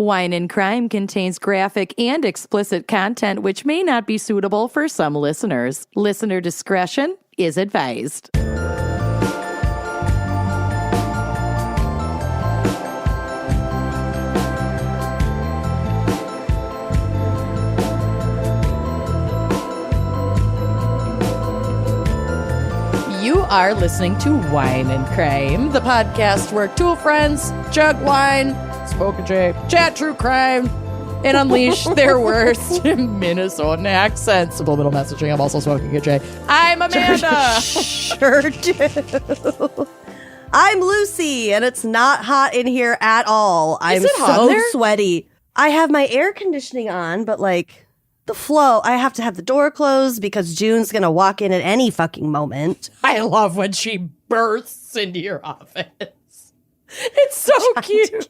Wine and Crime contains graphic and explicit content which may not be suitable for some listeners. Listener discretion is advised. You are listening to Wine and Crime, the podcast where two friends chug wine, smoke a J, chat true crime, and unleash their worst Minnesotan accents. Subliminal messaging. I'm also smoking a J. I'm Amanda. Sure do. I'm Lucy, and it's not hot in here at all. I'm so sweaty. I have my air conditioning on, but like the flow, I have to have the door closed because June's going to walk in at any fucking moment. I love when she bursts into your office. It's so cute.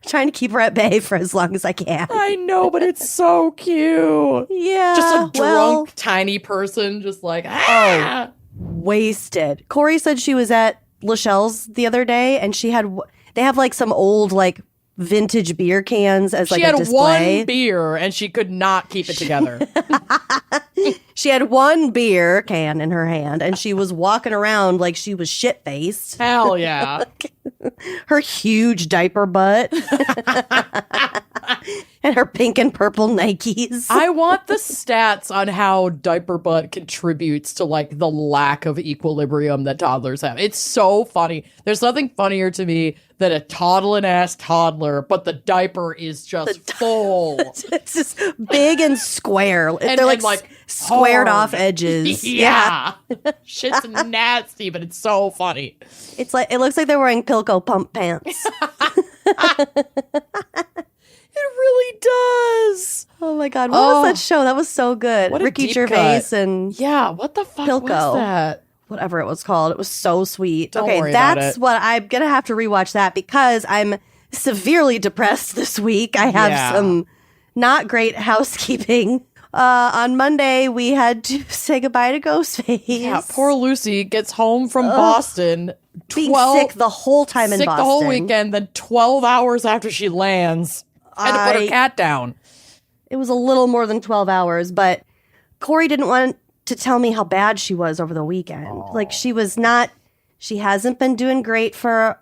Trying to keep her at bay for as long as I can. I know, but it's so cute. Yeah. Just a drunk, tiny person just like, ah! Wasted. Corey said she was at Lachelle's the other day, and they have like some old like vintage beer cans as like a display. She had one beer and she could not keep it together. She had one beer can in her hand and she was walking around like she was shit-faced. Hell yeah. Her huge diaper butt. And her pink and purple Nikes. I want the stats on how diaper butt contributes to like the lack of equilibrium that toddlers have. It's so funny. There's nothing funnier to me than a toddling ass toddler, but the diaper is just full. It's just big and square. They're like squared off edges. Yeah. Shit's nasty, but it's so funny. It's like it looks like they're wearing Pilco pump pants. It really does. Oh my God. What was that show? That was so good. What Ricky Gervais and yeah, what the fuck Pilco. Was that? Whatever it was called. It was so sweet. Don't okay, worry about that's it. what I'm going to have to rewatch that because I'm severely depressed this week. I have some not great housekeeping. On Monday, we had to say goodbye to Ghostface. Yeah, poor Lucy gets home from Boston. Being sick the whole time in Boston. Sick the whole weekend, then 12 hours after she lands. Had to put her cat down. It was a little more than 12 hours, but Corey didn't want to tell me how bad she was over the weekend. Aww. Like she hasn't been doing great for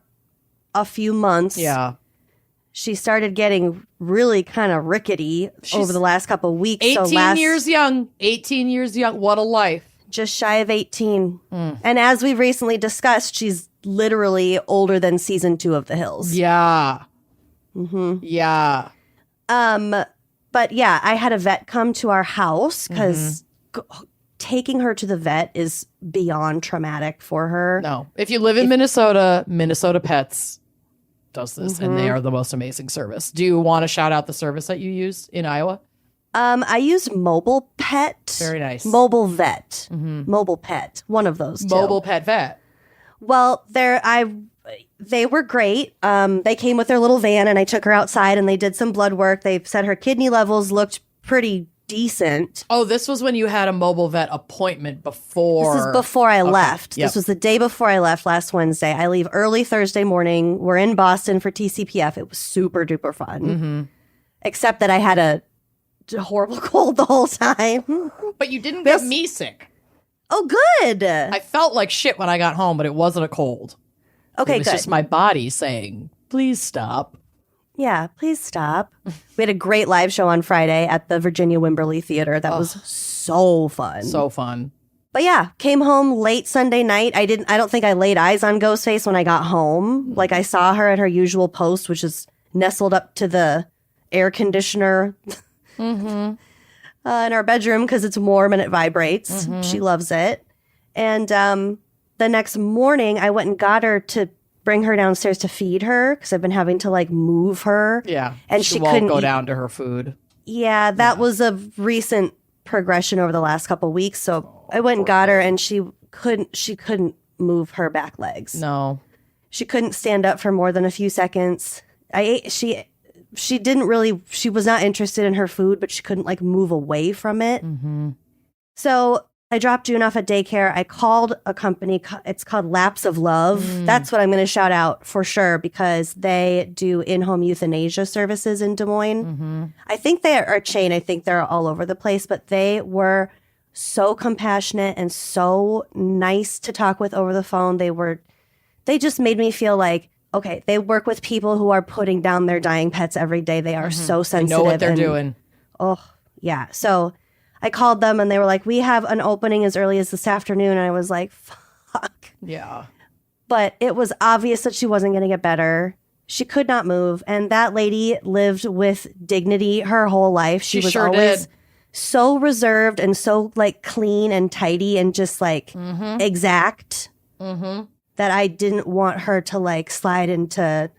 a few months. Yeah. She started getting really kind of rickety over the last couple of weeks. 18 years young. 18 years young. What a life. Just shy of 18. And as we've recently discussed, she's literally older than season 2 of The Hills. Yeah. Mm-hmm. Yeah. But yeah, I had a vet come to our house because taking her to the vet is beyond traumatic for her. No. If you live in Minnesota, Minnesota Pets does this, and they are the most amazing service. Do you want to shout out the service that you used in Iowa? I used Mobile Pet. Very nice. Mobile Vet. Mobile Pet. One of those two. Mobile Pet Vet. Well, they were great. They came with their little van and I took her outside and they did some blood work. They said her kidney levels looked pretty decent. Oh, this was when you had a mobile vet appointment before. This is before I left. Yep. This was the day before I left last Wednesday. I leave early Thursday morning. We're in Boston for TCPF. It was super duper fun. Except that I had a horrible cold the whole time. But you didn't get me sick. Oh, good. I felt like shit when I got home, but it wasn't a cold. Okay, it was good. just my body saying, please stop. Yeah, please stop. We had a great live show on Friday at the Virginia Wimberley Theater. That was so fun. So fun. But yeah, came home late Sunday night. I don't think I laid eyes on Ghostface when I got home. Like I saw her at her usual post, which is nestled up to the air conditioner in our bedroom because it's warm and it vibrates. She loves it. And the next morning, I went and got her to bring her downstairs to feed her because I've been having to like move her. Yeah. And she won't couldn't go down to her food. Yeah, that was a recent progression over the last couple of weeks. So I went and got her and she couldn't move her back legs. No. She couldn't stand up for more than a few seconds. She was not interested in her food, but she couldn't like move away from it. So I dropped June off at daycare. I called a company. It's called Laps of Love. That's what I'm going to shout out for sure because they do in-home euthanasia services in Des Moines. I think they are a chain. I think they're all over the place, but they were so compassionate and so nice to talk with over the phone. They just made me feel like, okay, they work with people who are putting down their dying pets every day. They are so sensitive. They know what they're doing. Oh, yeah. So I called them and they were like, we have an opening as early as this afternoon. And I was like, fuck. Yeah. But it was obvious that she wasn't going to get better. She could not move. And that lady lived with dignity her whole life. She was sure always did. so reserved and so like clean and tidy and just like exact that I didn't want her to like slide into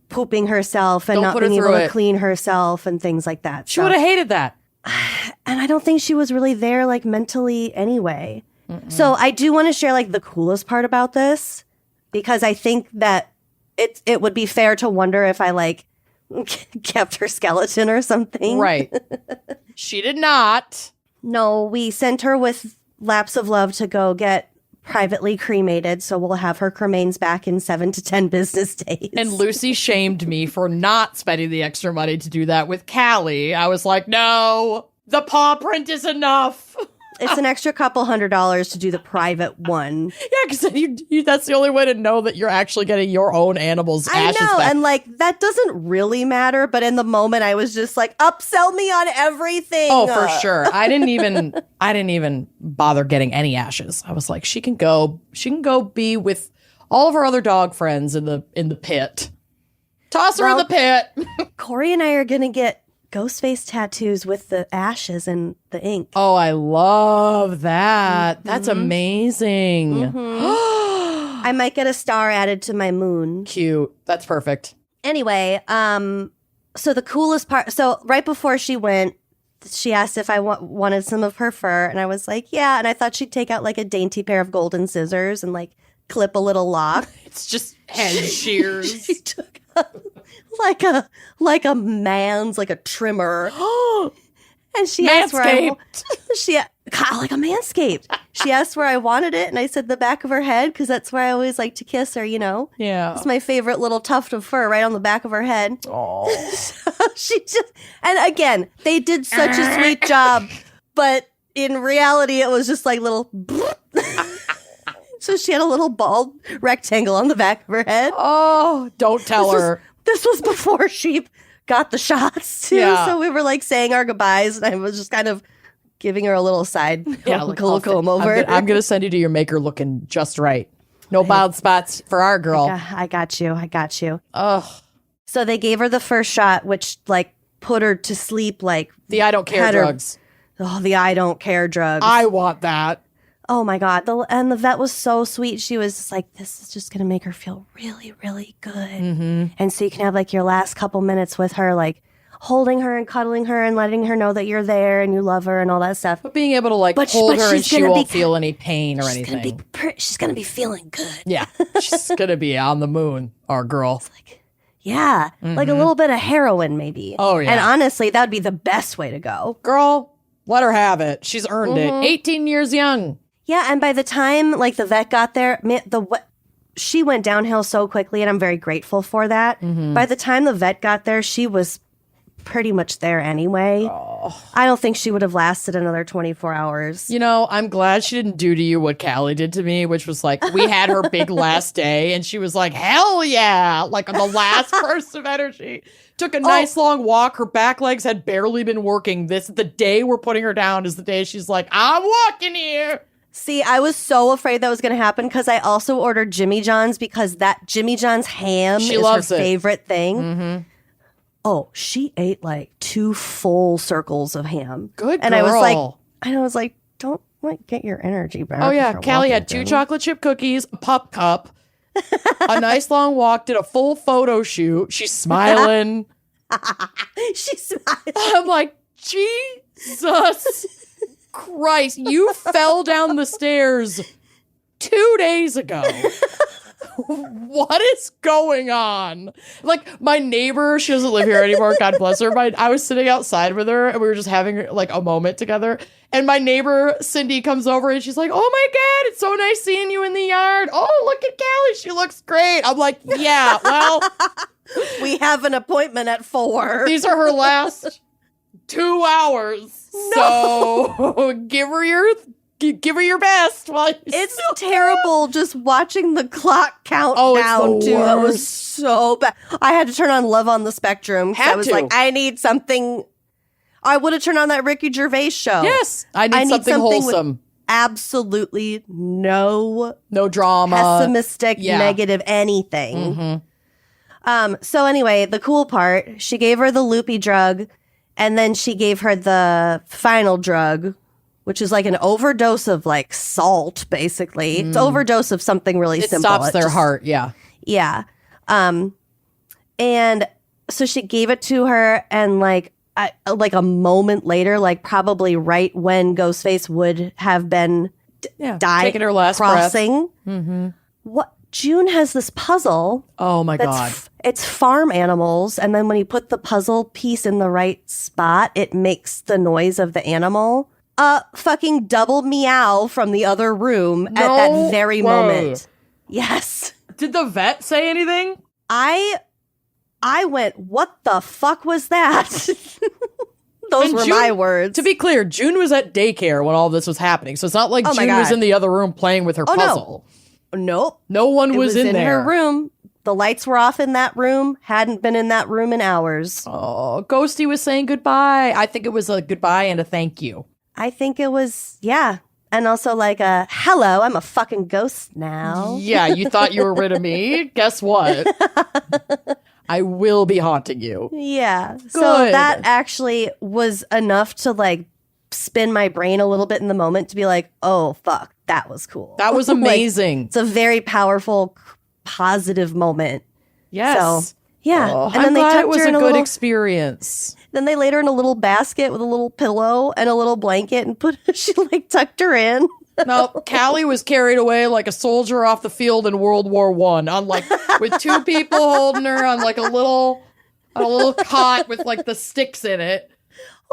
pooping herself and not being able to clean herself and things like that. She would have hated that. And I don't think she was really there like mentally anyway. So I do want to share like the coolest part about this because I think that it would be fair to wonder if I like kept her skeleton or something. Right. She did not. No, we sent her with Laps of Love to go get privately cremated. So we'll have her cremains back in 7 to 10 business days. And Lucy shamed me for not spending the extra money to do that with Callie. I was like, no, the paw print is enough. It's an extra couple $100 to do the private one. Yeah, because that's the only way to know that you're actually getting your own animal's ashes back. And like that doesn't really matter. But in the moment, I was just like, upsell me on everything. Oh, for sure. I didn't even bother getting any ashes. I was like, she can go be with all of her other dog friends in the pit. Toss her in the pit. Corey and I are gonna get Ghostface tattoos with the ashes and the ink. Oh, I love that. That's amazing. I might get a star added to my moon. Cute. That's perfect. Anyway, so the coolest part, so right before she went, she asked if I wanted some of her fur, and I was like, yeah, and I thought she'd take out like a dainty pair of golden scissors and like clip a little lock. It's just head shears. She took like a man's, like a trimmer. And she asked where like a manscaped. She asked where I wanted it, and I said the back of her head because that's where I always like to kiss her. You know, it's my favorite little tuft of fur right on the back of her head. Oh, so she just, and again, they did such a sweet job, but in reality, it was just like little. So she had a little bald rectangle on the back of her head. Oh, don't tell her. This was before she got the shots, too. Yeah. So we were like saying our goodbyes, and I was just kind of giving her a little side comb over. I'm going to send you to your maker looking just right. No bald spots for our girl. I got you. Ugh. So they gave her the first shot, which like put her to sleep like. The I don't care drugs. The I don't care drugs. I want that. Oh my God. And the vet was so sweet. She was just like, this is just going to make her feel really, really good. And so you can have like your last couple minutes with her, like holding her and cuddling her and letting her know that you're there and you love her and all that stuff. But being able to like hold her and she won't feel any pain or anything. She's going to be feeling good. Yeah. She's going to be on the moon, our girl. It's like, yeah. Like a little bit of heroin maybe. Oh yeah. And honestly, that would be the best way to go. Girl, let her have it. She's earned it. 18 years young. Yeah, and by the time like the vet got there, she went downhill so quickly, and I'm very grateful for that. By the time the vet got there, she was pretty much there anyway. Oh. I don't think she would have lasted another 24 hours. You know, I'm glad she didn't do to you what Callie did to me, which was like, we had her big last day, and she was like, hell yeah, like on the last burst of energy. Took a nice long walk. Her back legs had barely been working. The day we're putting her down is the day she's like, I'm walking here. See, I was so afraid that was going to happen because I also ordered Jimmy John's because that Jimmy John's ham is her favorite thing. Oh, she ate like 2 full circles of ham. Good girl. And I was like, don't like get your energy back. Oh yeah, Callie had 2 chocolate chip cookies, a pup cup, a nice long walk, did a full photo shoot. She's smiling. She's smiling. I'm like, Jesus Christ, you fell down the stairs 2 days ago. What is going on? Like, my neighbor, she doesn't live here anymore, God bless her. I was sitting outside with her and we were just having like a moment together. And my neighbor, Cindy, comes over and she's like, oh my God, it's so nice seeing you in the yard. Oh, look at Callie. She looks great. I'm like, yeah, well. We have an appointment at 4. These are her last 2 hours. No. So give her your best. It's terrible just watching the clock count Oh, down, it's the too. It was worst. so bad. I had to turn on Love on the Spectrum. Had I was to. like, I need something. I would have turned on that Ricky Gervais show. Yes, I need something wholesome. With absolutely no drama. Pessimistic, negative anything. So anyway, the cool part, she gave her the loopy drug, and then she gave her the final drug, which is like an overdose of like salt, basically. It's overdose of something really simple. It stops their heart, yeah. Yeah. And so she gave it to her, and like a moment later, like probably right when Ghostface would have been died, taking her last crossing. breath. What June has this puzzle. Oh my God. It's farm animals, and then when you put the puzzle piece in the right spot, it makes the noise of the animal. Fucking double meow from the other room at that very moment. Yes. Did the vet say anything? I went, what the fuck was that? Those were my words. To be clear, June was at daycare when all this was happening. So it's not like June was in the other room playing with her puzzle. Nope. No one was in there. Her room. The lights were off in that room. Hadn't been in that room in hours. Oh, Ghosty was saying goodbye. I think it was a goodbye and a thank you. I think it was, yeah. And also like a, hello, I'm a fucking ghost now. Yeah, you thought you were rid of me? Guess what? I will be haunting you. Yeah. Good. So that actually was enough to like spin my brain a little bit in the moment to be like, oh, fuck, that was cool. That was amazing. It's a very powerful, positive moment. Yes. So, yeah. Oh, and then they glad tucked it was her in a good little, experience. Then they laid her in a little basket with a little pillow and a little blanket and she like tucked her in. No, Callie was carried away like a soldier off the field in World War I, on like with 2 people holding her on like a little cot with like the sticks in it.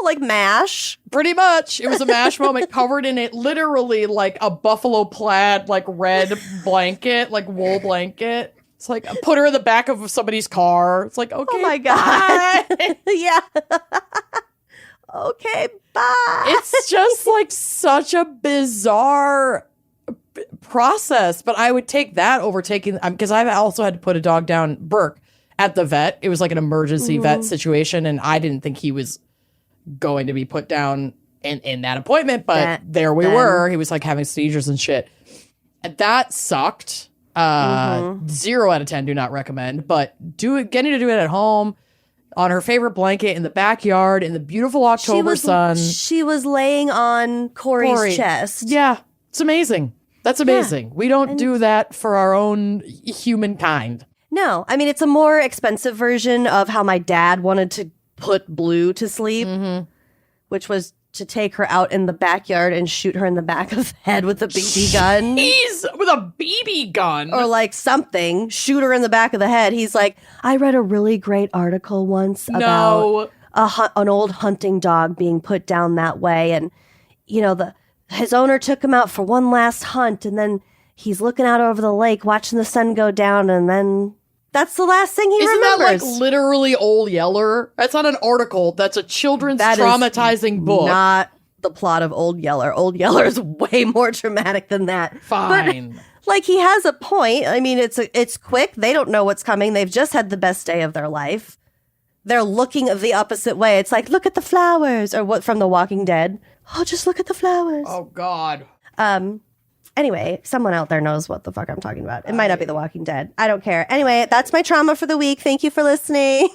Like MASH. Pretty much. It was a MASH moment covered in it, literally like a buffalo plaid, like red blanket, like wool blanket. It's like, put her in the back of somebody's car. It's like, okay, oh my God. Yeah. Okay, bye. It's just like such a bizarre process, but I would take that over taking, because I also had to put a dog down, Burke, at the vet. It was like an emergency vet situation, and I didn't think he was going to be put down in that appointment, but there we were. He was like having seizures and shit. That sucked. 0 out of 10 do not recommend, but getting to do it at home on her favorite blanket in the backyard in the beautiful October sun. She was laying on Corey's chest. Yeah, it's amazing. That's amazing. We don't do that for our own humankind. No, I mean, it's a more expensive version of how my dad wanted to put Blue to sleep, which was to take her out in the backyard and shoot her in the back of the head with a BB gun. He's with a BB gun. Or like something. Shoot her in the back of the head. He's like, I read a really great article once about an old hunting dog being put down that way. And, you know, his owner took him out for one last hunt. And then he's looking out over the lake, watching the sun go down. And then that's the last thing he remembers. Isn't that like literally Old Yeller? That's not an article. That's a children's traumatizing book. Not the plot of Old Yeller. Old Yeller is way more traumatic than that. Fine. But, like, he has a point. I mean, it's quick. They don't know what's coming. They've just had the best day of their life. They're looking the opposite way. It's like, look at the flowers, or what from The Walking Dead. Oh, just look at the flowers. Oh God. Anyway, someone out there knows what the fuck I'm talking about. It might not be The Walking Dead. I don't care. Anyway, that's my trauma for the week. Thank you for listening.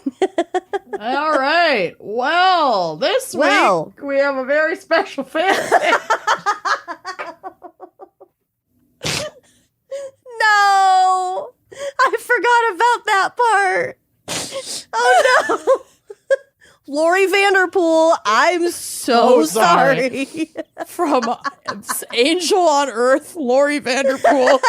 All right. Well, this week we have a very special family. No, I forgot about that part. Oh no. Lori Vanderpool, I'm so sorry. From Angel on Earth, Lori Vanderpool.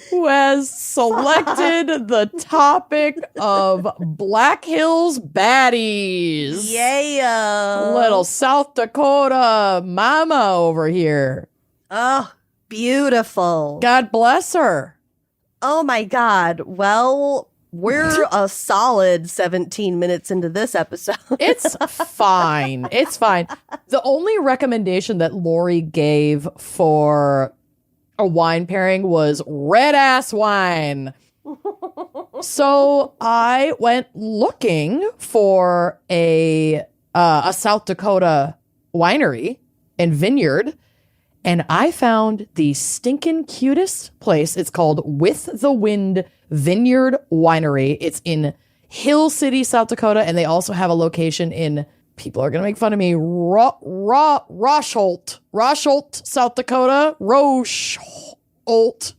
who has selected the topic of Black Hills Baddies. Yeah. Little South Dakota mama over here. Oh, beautiful. God bless her. Oh my God. Well, we're a solid 17 minutes into this episode. It's fine. It's fine. The only recommendation that Lori gave for a wine pairing was red ass wine. So I went looking for a South Dakota winery and vineyard, and I found the stinking cutest place. It's called With the Wind Vineyard Winery. It's in Hill City, South Dakota, and they also have a location in, people are going to make fun of me, Rosholt, South Dakota. Rosholt.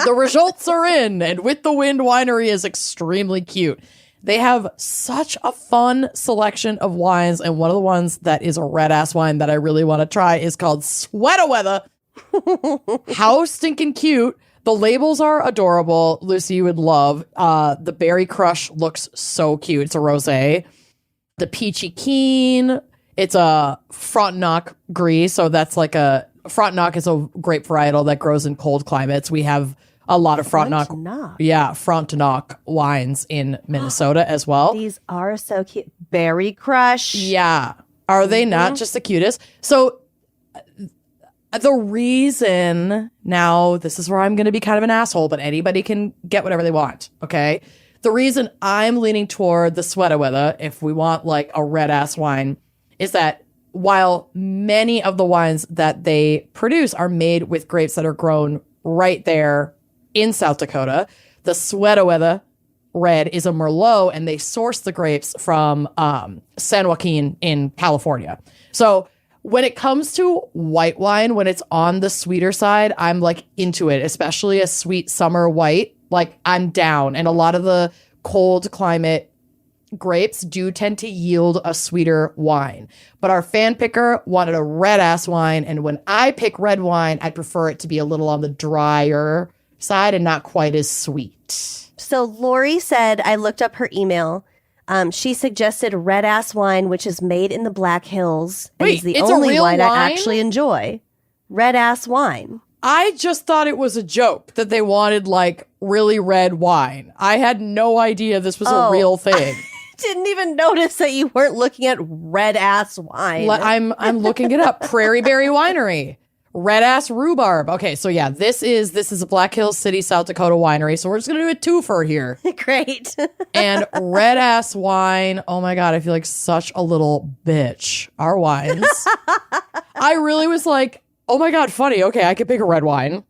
The results are in, and With the Wind Winery is extremely cute. They have such a fun selection of wines, and one of the ones that is a red-ass wine that I really want to try is called Sweat-a-Weather. How stinking cute. The labels are adorable. Lucy, you would love. The Berry Crush looks so cute. It's a rosé. The Peachy Keen. It's a Frontenac Gris, so that's like a... Frontenac is a grape varietal that grows in cold climates. We have a lot of Frontenac. Frontenac wines in Minnesota as well. These are so cute. Berry Crush. Yeah. Are they not just the cutest? So the reason, now this is where I'm going to be kind of an asshole, but anybody can get whatever they want. Okay. The reason I'm leaning toward the Sweat-a-Weather, if we want like a red ass wine, is that while many of the wines that they produce are made with grapes that are grown right there in South Dakota, the Sweat-a-Weather red is a Merlot, and they source the grapes from San Joaquin in California. So when it comes to white wine, when it's on the sweeter side, I'm like into it, especially a sweet summer white. Like I'm down. And a lot of the cold climate grapes do tend to yield a sweeter wine. But our fan picker wanted a red ass wine. And when I pick red wine, I prefer it to be a little on the drier side and not quite as sweet. So Lori said, I looked up her email. She suggested red ass wine, which is made in the Black Hills. And is the only wine I actually enjoy. Red ass wine. I just thought it was a joke that they wanted like really red wine. I had no idea this was a real thing. Didn't even notice that you weren't looking at red ass wine. I'm looking it up. Prairie Berry Winery. Red ass rhubarb. Okay, so yeah, this is a Black Hills City, South Dakota winery. So we're just gonna do a twofer here. Great. And red ass wine. Oh my God, I feel like such a little bitch. Our wines. I really was like, oh my God, funny. Okay, I could pick a red wine.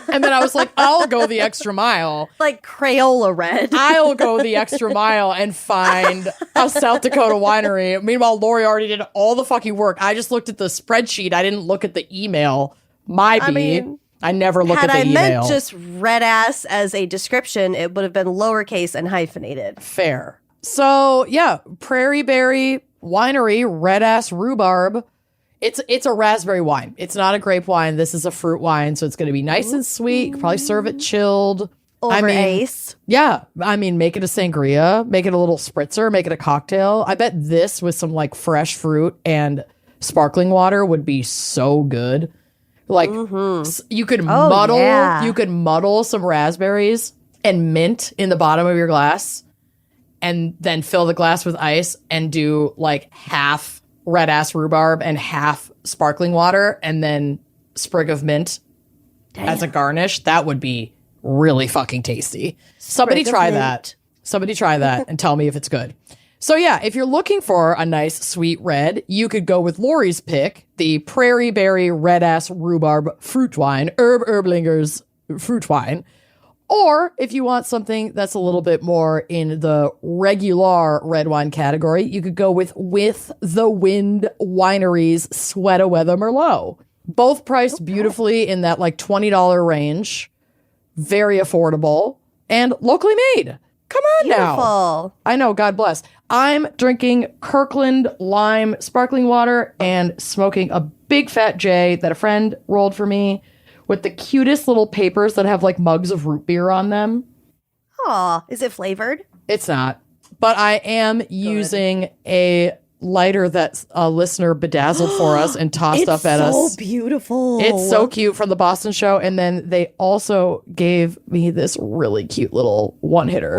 And then I was like, I'll go the extra mile. Like Crayola red. I'll go the extra mile and find a South Dakota winery. Meanwhile, Lori already did all the fucking work. I just looked at the spreadsheet. I didn't look at the email. I never look at the email. Had I meant just red ass as a description, it would have been lowercase and hyphenated. Fair. So, yeah, Prairie Berry Winery, red ass rhubarb. It's a raspberry wine. It's not a grape wine. This is a fruit wine, so it's going to be nice and sweet. You can probably serve it chilled. Over ice. Yeah. I mean, make it a sangria, make it a little spritzer, make it a cocktail. I bet this with some like fresh fruit and sparkling water would be so good. Like you could muddle some raspberries and mint in the bottom of your glass and then fill the glass with ice and do like half red ass rhubarb and half sparkling water and then sprig of mint as a garnish. That would be really fucking tasty. Somebody try that and tell me if it's good. So yeah, if you're looking for a nice sweet red, you could go with Lori's pick, the Prairie Berry red ass rhubarb fruit wine, Erblingers fruit wine. Or if you want something that's a little bit more in the regular red wine category, you could go with the Wind Winery's Sweat-a-Weather Merlot. Both priced beautifully in that like $20 range. Very affordable and locally made. Come on now. I know, God bless. I'm drinking Kirkland Lime sparkling water and smoking a big fat J that a friend rolled for me with the cutest little papers that have like mugs of root beer on them. Aw, is it flavored? It's not. But I am using a lighter that a listener bedazzled for us and tossed up at us. It's so beautiful. It's so cute from the Boston show. And then they also gave me this really cute little one-hitter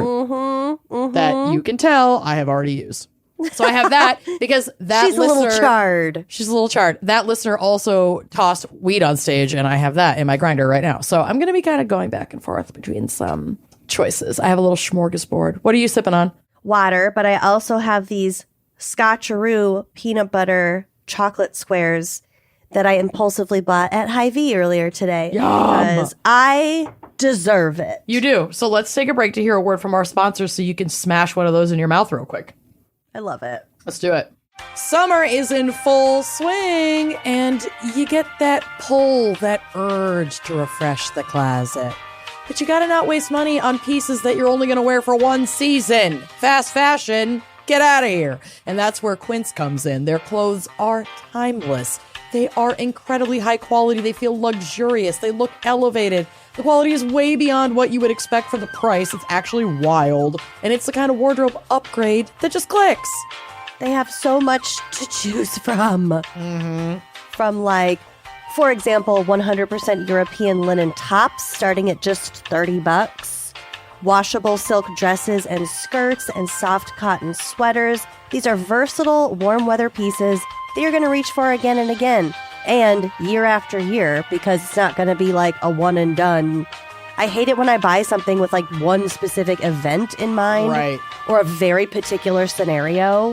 that you can tell I have already used. So I have that because that She's listener... a little charred. She's a little charred. That listener also tossed weed on stage, and I have that in my grinder right now. So I'm going to be kind of going back and forth between some choices. I have a little smorgasbord. What are you sipping on? Water, but I also have these Scotcheroo peanut butter chocolate squares that I impulsively bought at Hy-Vee earlier today. Because I deserve it. You do. So let's take a break to hear a word from our sponsors so you can smash one of those in your mouth real quick. I love it. Let's do it. Summer is in full swing, and you get that pull, that urge to refresh the closet. But you gotta not waste money on pieces that you're only gonna wear for one season. Fast fashion, get out of here. And that's where Quince comes in. Their clothes are timeless. They are incredibly high quality. They feel luxurious. They look elevated. The quality is way beyond what you would expect for the price. It's actually wild. And it's the kind of wardrobe upgrade that just clicks. They have so much to choose from. From like, for example, 100% European linen tops starting at just $30. Washable silk dresses and skirts and soft cotton sweaters. These are versatile, warm weather pieces that you're going to reach for again and again. And year after year, because it's not going to be like a one and done. I hate it when I buy something with like one specific event in mind. Right. Or a very particular scenario.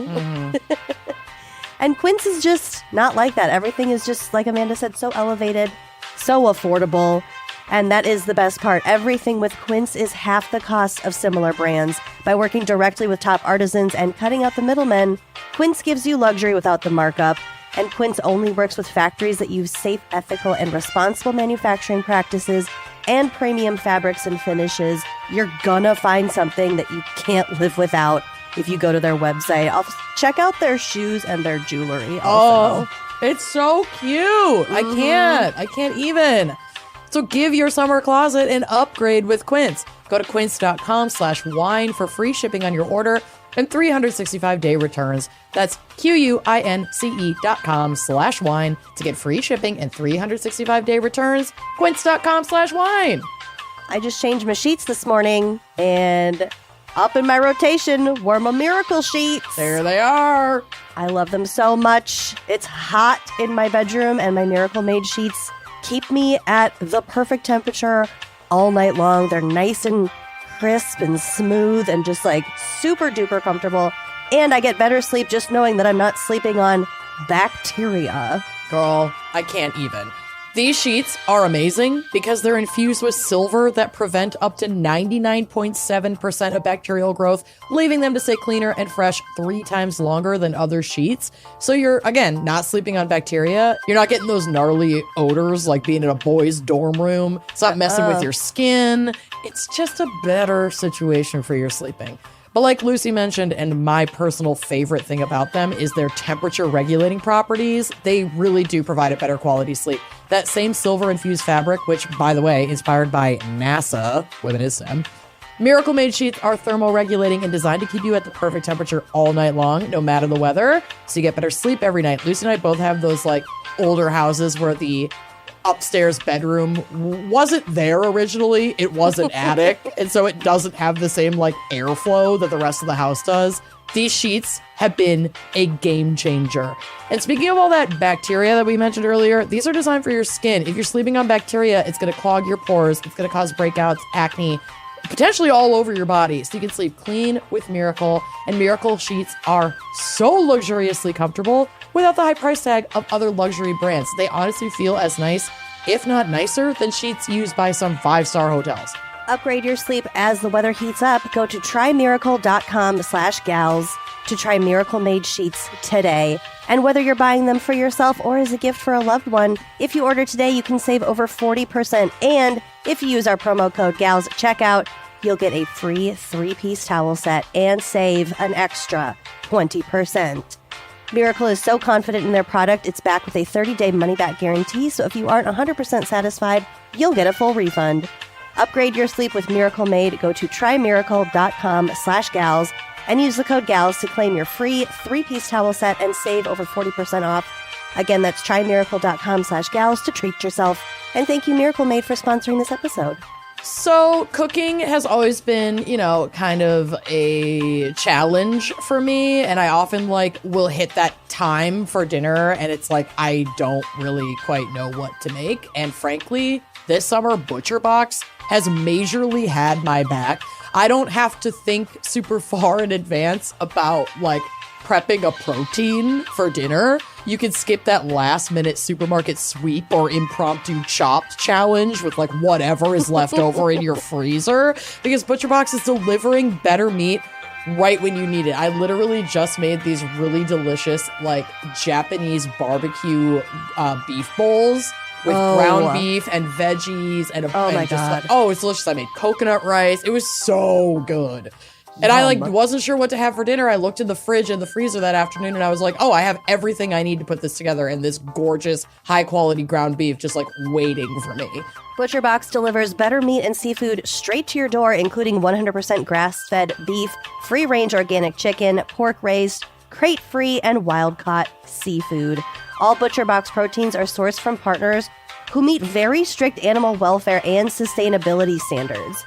And Quince is just not like that. Everything is just, like Amanda said, so elevated, so affordable. And that is the best part. Everything with Quince is half the cost of similar brands. By working directly with top artisans and cutting out the middlemen, Quince gives you luxury without the markup. And Quince only works with factories that use safe, ethical, and responsible manufacturing practices and premium fabrics and finishes. You're gonna find something that you can't live without if you go to their website. I'll check out their shoes and their jewelry also. Oh, it's so cute. I can't even. So give your summer closet an upgrade with Quince. Go to quince.com/wine for free shipping on your order and 365-day returns. That's QUINCE.com/wine to get free shipping and 365-day returns. Quince.com/wine. I just changed my sheets this morning, and up in my rotation were my Miracle sheets. There they are. I love them so much. It's hot in my bedroom, and my Miracle Made sheets keep me at the perfect temperature all night long. They're nice and crisp and smooth and just like super duper comfortable. And I get better sleep just knowing that I'm not sleeping on bacteria. Girl, I can't even. These sheets are amazing because they're infused with silver that prevent up to 99.7% of bacterial growth, leaving them to stay cleaner and fresh 3 times longer than other sheets. So you're, again, not sleeping on bacteria. You're not getting those gnarly odors like being in a boys' dorm room. It's not messing with your skin. It's just a better situation for your sleeping. But like Lucy mentioned, and my personal favorite thing about them is their temperature regulating properties. They really do provide a better quality sleep. That same silver infused fabric, which by the way, inspired by NASA, with an ISM, Miracle Made sheets are thermoregulating and designed to keep you at the perfect temperature all night long, no matter the weather. So you get better sleep every night. Lucy and I both have those like older houses where the upstairs bedroom wasn't there originally. It was an attic, and so it doesn't have the same like airflow that the rest of the house does. These sheets have been a game changer. And speaking of all that bacteria that we mentioned earlier, these are designed for your skin. If you're sleeping on bacteria, it's going to clog your pores. It's going to cause breakouts, acne, potentially all over your body. So you can sleep clean with Miracle. And Miracle sheets are so luxuriously comfortable without the high price tag of other luxury brands. They honestly feel as nice, if not nicer, than sheets used by some 5-star hotels. Upgrade your sleep as the weather heats up. Go to trymiracle.com/gals to try Miracle Made sheets today. And whether you're buying them for yourself or as a gift for a loved one, if you order today, you can save over 40%. And if you use our promo code GALS at checkout, you'll get a free 3-piece towel set and save an extra 20%. Miracle is so confident in their product, it's backed with a 30-day money-back guarantee, so if you aren't 100% satisfied, you'll get a full refund. Upgrade your sleep with Miracle Made. Go to trymiracle.com/gals and use the code GALS to claim your free 3-piece towel set and save over 40% off. Again, that's trymiracle.com/gals to treat yourself. And thank you, Miracle Made, for sponsoring this episode. So cooking has always been, kind of a challenge for me. And I often will hit that time for dinner and it's like, I don't really quite know what to make. And frankly, this summer, Butcher Box has majorly had my back. I don't have to think super far in advance about prepping a protein for dinner. You can skip that last minute supermarket sweep or impromptu chopped challenge with whatever is left over in your freezer, because Butcher Box is delivering better meat right when you need it. I literally just made these really delicious Japanese barbecue beef bowls with ground beef and veggies and it's delicious. I made coconut rice. It was so good. And I wasn't sure what to have for dinner. I looked in the fridge and the freezer that afternoon and I was like, I have everything I need to put this together, and this gorgeous, high-quality ground beef just waiting for me. Butcher Box delivers better meat and seafood straight to your door, including 100% grass-fed beef, free-range organic chicken, pork raised, crate-free, and wild-caught seafood. All Butcher Box proteins are sourced from partners who meet very strict animal welfare and sustainability standards.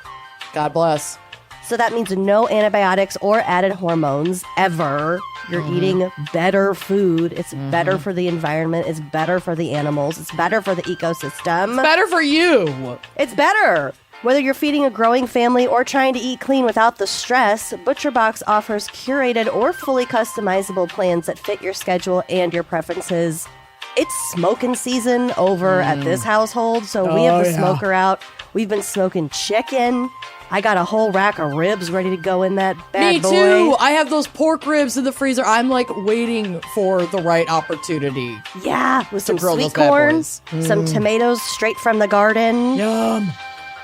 God bless. So that means no antibiotics or added hormones ever. You're eating better food. It's better for the environment. It's better for the animals. It's better for the ecosystem. It's better for you. It's better. Whether you're feeding a growing family or trying to eat clean without the stress, Butcher Box offers curated or fully customizable plans that fit your schedule and your preferences. It's smoking season over at this household, so we have the smoker out. We've been smoking chicken. I got a whole rack of ribs ready to go in that bad boy. Me too. I have those pork ribs in the freezer. I'm waiting for the right opportunity. Yeah, with some sweet corn, some tomatoes straight from the garden. Yum.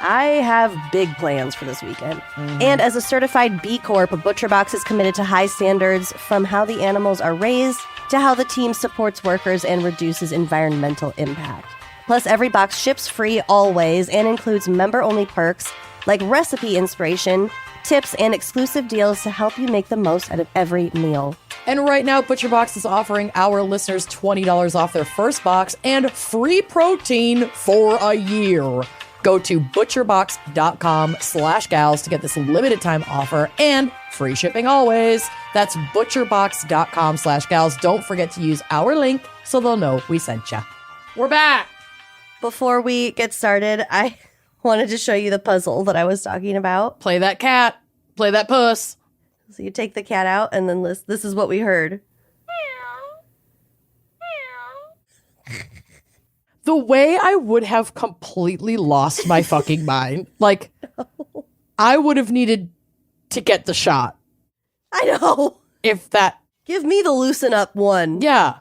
I have big plans for this weekend. And as a certified B Corp, Butcher Box is committed to high standards, from how the animals are raised to how the team supports workers and reduces environmental impact. Plus, every box ships free always and includes member-only perks like recipe inspiration, tips, and exclusive deals to help you make the most out of every meal. And right now, Butcher Box is offering our listeners $20 off their first box and free protein for a year. Go to butcherbox.com/gals to get this limited time offer and free shipping always. That's butcherbox.com/gals. Don't forget to use our link so they'll know we sent you. We're back. Before we get started, I wanted to show you the puzzle that I was talking about. Play that cat. Play that puss. So you take the cat out, and then this is what we heard. The way I would have completely lost my fucking mind. I would have needed to get the shot. I know. If that... Give me the loosen up one. Yeah.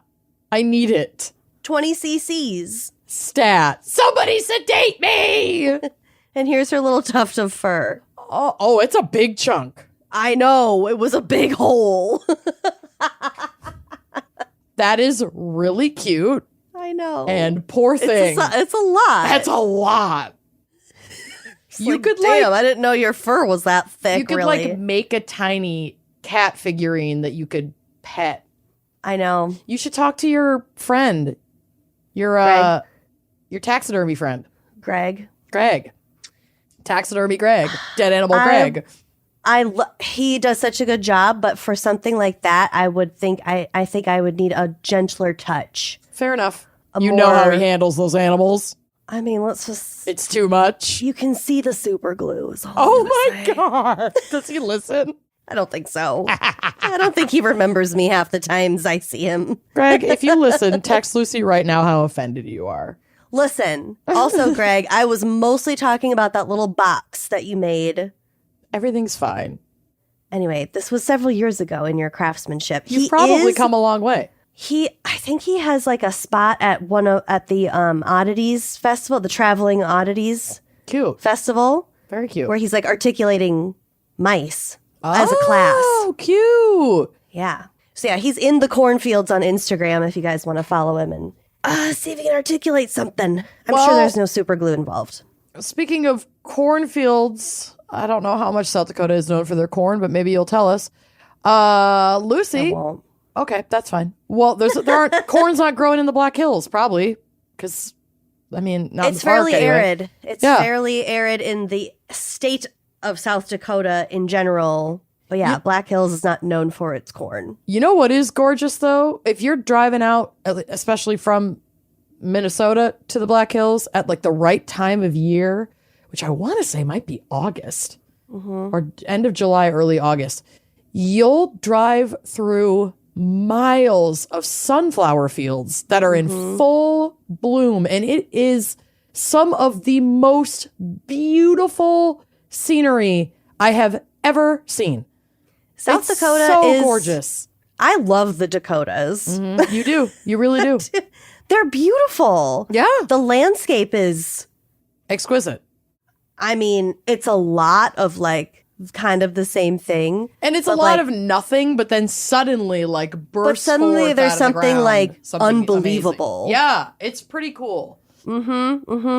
I need it. 20 cc's. Stat. Somebody sedate me! And here's her little tuft of fur. Oh, it's a big chunk. I know. It was a big hole. That is really cute. I know. And poor thing. It's a lot. That's a lot. You could damn, I didn't know your fur was that thick. You could really. Make a tiny cat figurine that you could pet. I know. You should talk to your friend. Your taxidermy friend. Greg. Taxidermy Greg. Dead animal Greg. He does such a good job, but for something like that, I think I would need a gentler touch. Fair enough. You know how he handles those animals. I mean, let's just... It's too much. You can see the super glue. Is all oh my God. Does he listen? I don't think so. I don't think he remembers me half the times I see him. Greg, if you listen, text Lucy right now how offended you are. Listen. Also, Greg, I was mostly talking about that little box that you made. Everyth's fine. Anyway, this was several years ago in your craftsmanship. You've probably come a long way. I think he has a spot at the Oddities Festival, the Traveling Oddities Festival. Very cute. Where he's articulating mice as a class. Oh, cute. Yeah. So yeah, he's in the cornfields on Instagram if you guys want to follow him and see if he can articulate something. I'm sure there's no super glue involved. Speaking of cornfields, I don't know how much South Dakota is known for their corn, but maybe you'll tell us. Lucy. I won't. Okay, that's fine. Well, there aren't corn's not growing in the Black Hills, probably, because not in the It's park fairly anyway. arid. It's fairly arid in the state of South Dakota in general. But yeah, Black Hills is not known for its corn. You know what is gorgeous, though? If you're driving out, especially from Minnesota to the Black Hills at like the right time of year, which I want to say might be August or end of July, early August, you'll drive through miles of sunflower fields that are in full bloom. And it is some of the most beautiful scenery I have ever seen. South Dakota so is gorgeous. I love the Dakotas. You do. You really do. They're beautiful. Yeah. The landscape is, Exquisite. I mean, it's a lot of like kind of the same thing. And it's a lot of nothing, but then suddenly like bursts But suddenly forth there's out of the something ground. like Something unbelievable. amazing. Yeah, it's pretty cool.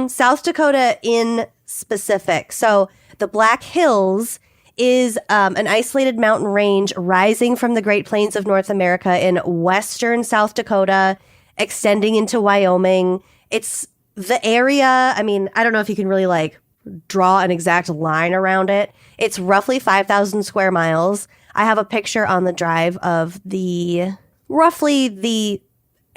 South Dakota in specific. So the Black Hills is an isolated mountain range rising from the Great Plains of North America in western South Dakota, extending into Wyoming. It's the area, I mean, I don't know if you can really like draw an exact line around it. It's roughly 5,000 square miles. I have a picture on the drive of roughly the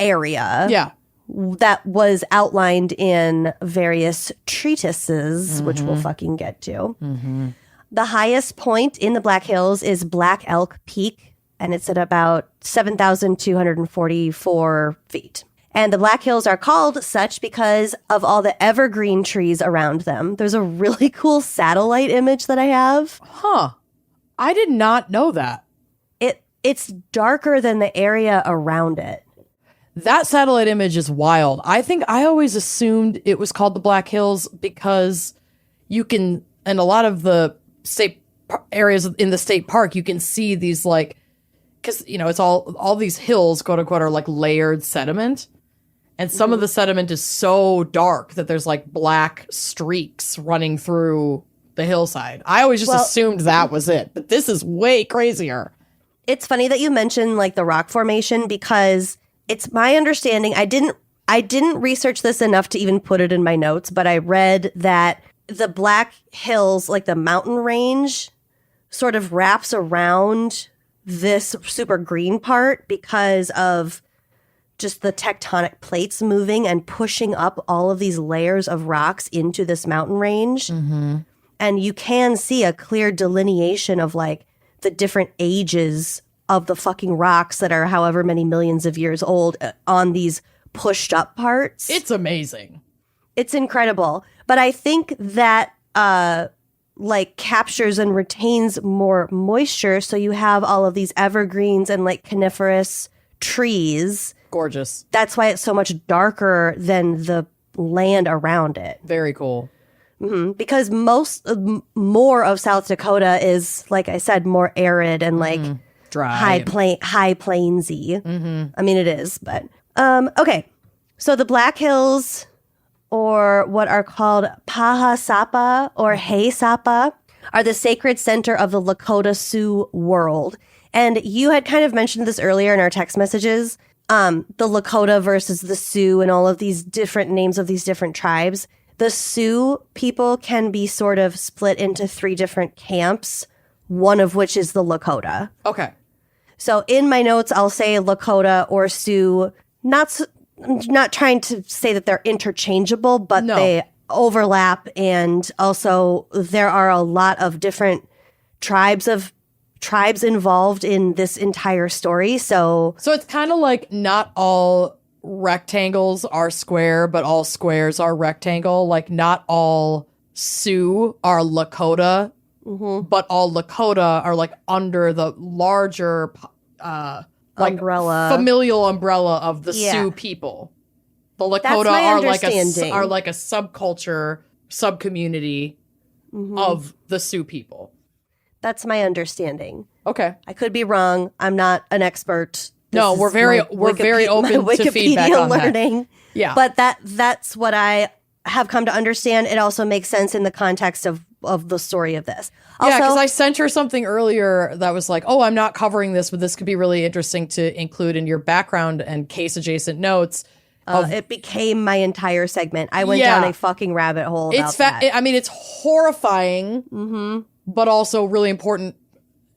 area. Yeah. That was outlined in various treatises, which we'll fucking get to. The highest point in the Black Hills is Black Elk Peak, and it's at about 7,244 feet. And the Black Hills are called such because of all the evergreen trees around them. There's a really cool satellite image that I have. Huh. I did not know that. It's darker than the area around it. That satellite image is wild. I think I always assumed it was called the Black Hills because you can, in a lot of the state areas in the state park, you can see these like, because, it's all these hills, quote unquote, are like layered sediment. And some of the sediment is so dark that there's like black streaks running through the hillside. I always just assumed that was it, but this is way crazier. It's funny that you mentioned like the rock formation because it's my understanding. I didn't research this enough to even put it in my notes, but I read that the Black Hills, like the mountain range, sort of wraps around this super green part because of just the tectonic plates moving and pushing up all of these layers of rocks into this mountain range. And you can see a clear delineation of like the different ages of the fucking rocks that are however many millions of years old on these pushed up parts. It's amazing. It's incredible. But I think that like captures and retains more moisture. So you have all of these evergreens and like coniferous trees. Gorgeous. That's why it's so much darker than the land around it. Very cool. Because more of South Dakota is, like I said, more arid and like Dry. high plainsy. I mean, it is, but okay. So the Black Hills, or what are called Paha Sapa or Hay Sapa, are the sacred center of the Lakota Sioux world. And you had kind of mentioned this earlier in our text messages. The Lakota versus the Sioux and all of these different names of these different tribes. The Sioux people can be sort of split into 3 different camps, one of which is the Lakota. Okay. So in my notes, I'll say Lakota or Sioux, not trying to say that they're interchangeable, but they overlap. And also there are a lot of different tribes involved in this entire story. So it's kind of like not all rectangles are square, but all squares are rectangle. Like not all Sioux are Lakota, but all Lakota are like under the larger umbrella, familial umbrella of the Sioux people. The Lakota are like a subculture, subcommunity of the Sioux people. That's my understanding. Okay. I could be wrong. I'm not an expert. No, we're very open to feedback on learning. that. Yeah. But that's what I have come to understand. It also makes sense in the context of the story of this. Also, yeah, because I sent her something earlier that was like, oh, I'm not covering this, but this could be really interesting to include in your background and case adjacent notes. It became my entire segment. I went down a fucking rabbit hole about that. I mean, it's horrifying, but also really important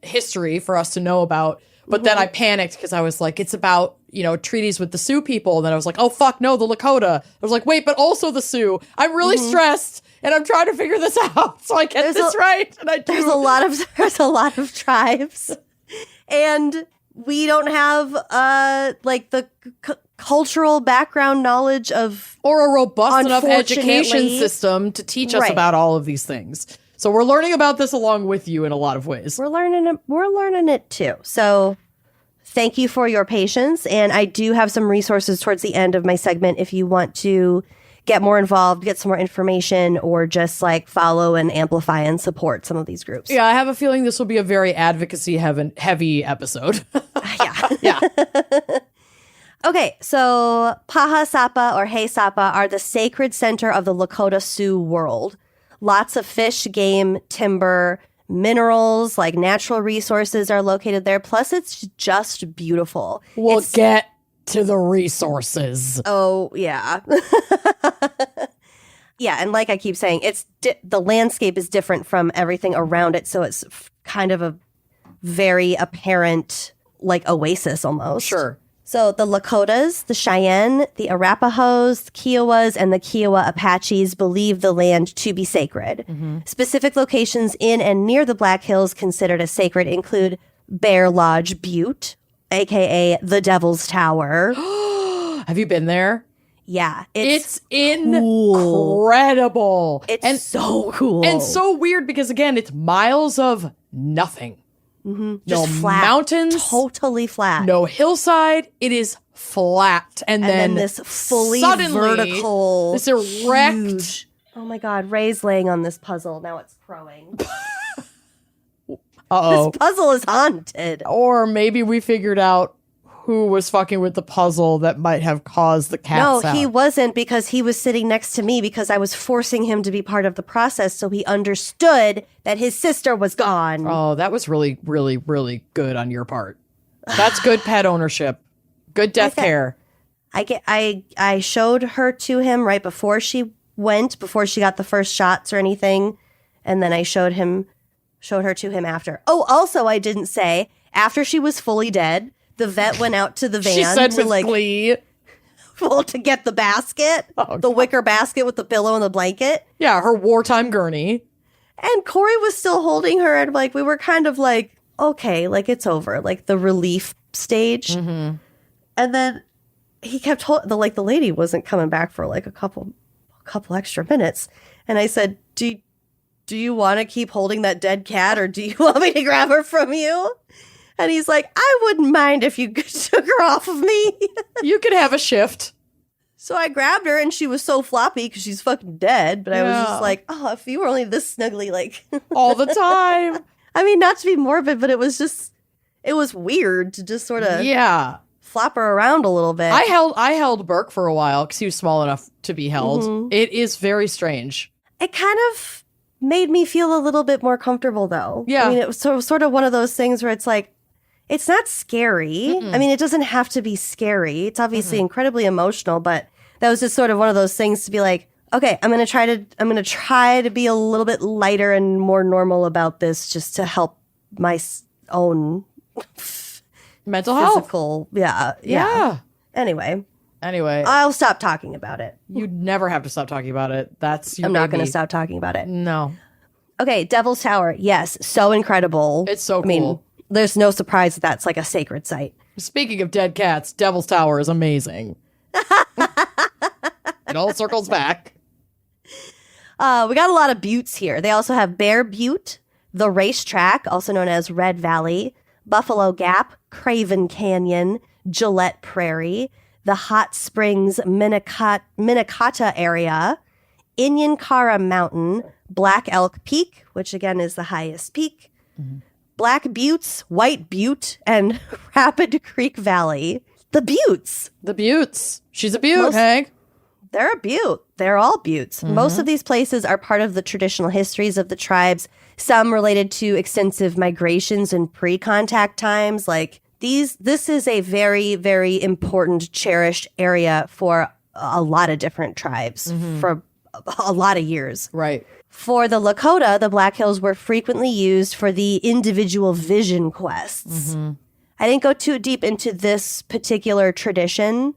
history for us to know about. But then I panicked because I was like, it's about, treaties with the Sioux people. And then I was like, oh, fuck, no, the Lakota. I was like, wait, but also the Sioux. I'm really stressed and I'm trying to figure this out so I get this right. And I do. There's a lot of tribes. And we don't have the cultural background knowledge of, or a robust enough education system to teach us about all of these things. So we're learning about this along with you in a lot of ways. We're learning it too. So thank you for your patience. And I do have some resources towards the end of my segment if you want to get more involved, get some more information, or just follow and amplify and support some of these groups. Yeah, I have a feeling this will be a very advocacy heavy episode. Yeah. Okay, so Paha Sapa or Hay Sapa are the sacred center of the Lakota Sioux world. Lots of fish, game, timber, minerals, natural resources are located there. Plus, it's just beautiful. We'll get to the resources. Oh, yeah. Yeah, and like I keep saying, the landscape is different from everything around it, so it's kind of a very apparent, oasis almost. Sure. So the Lakotas, the Cheyenne, the Arapahoes, the Kiowas, and the Kiowa Apaches believe the land to be sacred. Specific locations in and near the Black Hills considered as sacred include Bear Lodge Butte, a.k.a. the Devil's Tower. Have you been there? Yeah. It's incredible. It's so cool. And so weird because, again, it's miles of nothing. Just no flat, mountains, totally flat. No hillside. It is flat, and then this fully suddenly, vertical, this erect. Huge. Oh my God! Ray's laying on this puzzle. Now it's crowing. Uh-oh. This puzzle is haunted. Or maybe we figured out who was fucking with the puzzle that might have caused the cat sound. He wasn't, because he was sitting next to me because I was forcing him to be part of the process, so he understood that his sister was gone. Oh, that was really, really, really good on your part. That's good pet ownership. Good death care. I showed her to him right before she got the first shots or anything, and then I showed her to him after. Oh, also I didn't say, after she was fully dead, the vet went out to the van. She said with glee. Well, to get the basket, the wicker basket with the pillow and the blanket. Yeah, her wartime gurney. And Corey was still holding her, and we were kind of okay, it's over, the relief stage. And then he kept the lady wasn't coming back for a couple extra minutes, and I said, "Do you want to keep holding that dead cat, or do you want me to grab her from you?" And he's like, "I wouldn't mind if you took her off of me." You could have a shift. So I grabbed her, and she was so floppy because she's fucking dead. But I was just like, oh, if you were only this snuggly, all the time. I mean, not to be morbid, but it was weird to just sort of flop her around a little bit. I held Burke for a while because he was small enough to be held. It is very strange. It kind of made me feel a little bit more comfortable, though. Yeah. I mean, it was sort of one of those things where it's it's not scary. I mean, it doesn't have to be scary. It's obviously incredibly emotional, but that was just sort of one of those things to be like, okay, I'm going to try to be a little bit lighter and more normal about this, just to help my own mental health. Physical. Yeah. Anyway, I'll stop talking about it. You never have to stop talking about it. I'm not going to stop talking about it. No. Okay, Devil's Tower. Yes, so incredible. It's so cool. I mean, there's no surprise that that's a sacred site. Speaking of dead cats, Devil's Tower is amazing. It all circles back. We got a lot of buttes here. They also have Bear Butte, the Racetrack, also known as Red Valley, Buffalo Gap, Craven Canyon, Gillette Prairie, the Hot Springs Minnetonka area, Inyankara Mountain, Black Elk Peak, which again is the highest peak, Black Buttes, White Butte, and Rapid Creek Valley. The Buttes. The Buttes. She's a Butte, Hank. They're a butte. They're all buttes. Most of these places are part of the traditional histories of the tribes, some related to extensive migrations and pre-contact times. Like this is a very, very important, cherished area for a lot of different tribes for a lot of years. Right. For the Lakota, the Black Hills were frequently used for the individual vision quests. I didn't go too deep into this particular tradition,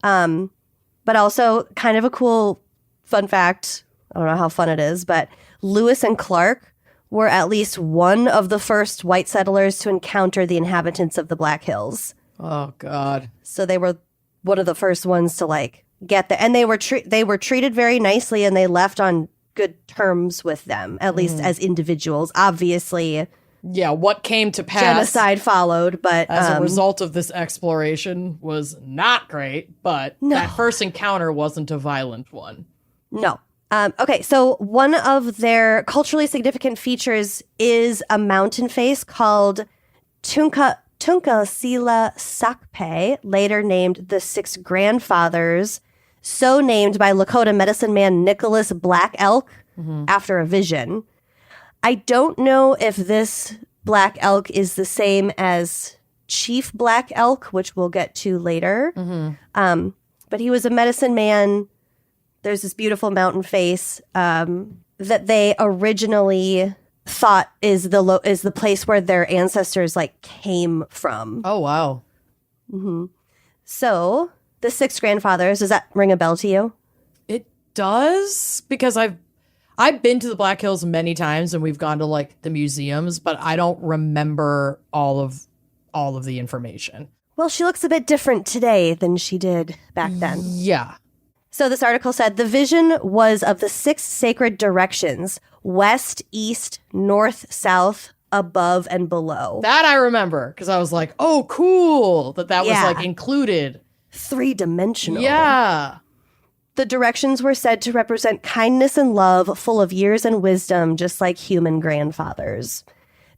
but also kind of a cool fun fact. I don't know how fun it is, but Lewis and Clark were at least one of the first white settlers to encounter the inhabitants of the Black Hills. Oh, God. So they were one of the first ones to like get there. And they were treated very nicely, and they left on good terms with them, at least as individuals. Obviously, yeah, what came to pass, genocide followed, but as a result of this exploration was not great, but that first encounter wasn't a violent one. No. Okay, so one of their culturally significant features is a mountain face called Tunkasila Sakpe, later named the Six Grandfathers, so named by Lakota medicine man Nicholas Black Elk after a vision. I don't know if this Black Elk is the same as Chief Black Elk, which we'll get to later. But he was a medicine man. There's this beautiful mountain face that they originally thought is the place where their ancestors like came from. Oh, wow. So the Six Grandfathers, does that ring a bell to you? It does, because I've been to the Black Hills many times, and we've gone to like the museums, but I don't remember all of the information. Well, she looks a bit different today than she did back then. Yeah. So this article said the vision was of the 6 sacred directions: west, east, north, south, above, and below. That I remember, because I was like, oh, cool, that was like included. 3-dimensional. Yeah. The directions were said to represent kindness and love, full of years and wisdom, just like human grandfathers.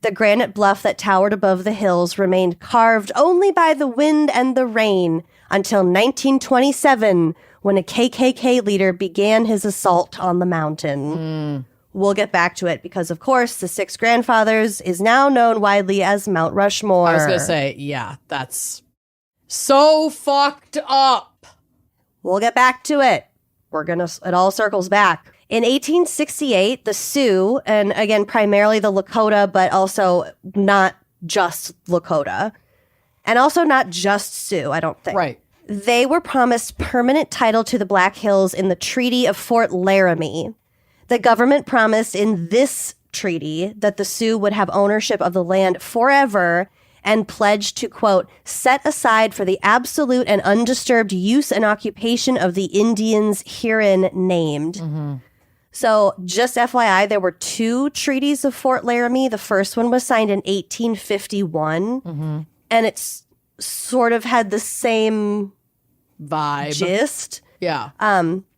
The granite bluff that towered above the hills remained carved only by the wind and the rain until 1927, when a KKK leader began his assault on the mountain. We'll get back to it because, of course, the Six Grandfathers is now known widely as Mount Rushmore. I was going to say, yeah, that's so fucked up. We'll get back to it. It all circles back. In 1868, the Sioux, and again, primarily the Lakota, but also not just Lakota, and also not just Sioux, I don't think. Right. They were promised permanent title to the Black Hills in the Treaty of Fort Laramie. The government promised in this treaty that the Sioux would have ownership of the land forever and pledged to, quote, set aside for the absolute and undisturbed use and occupation of the Indians herein named. So just FYI, there were 2 treaties of Fort Laramie. The first one was signed in 1851, and it's sort of had the same vibe. Gist. Yeah.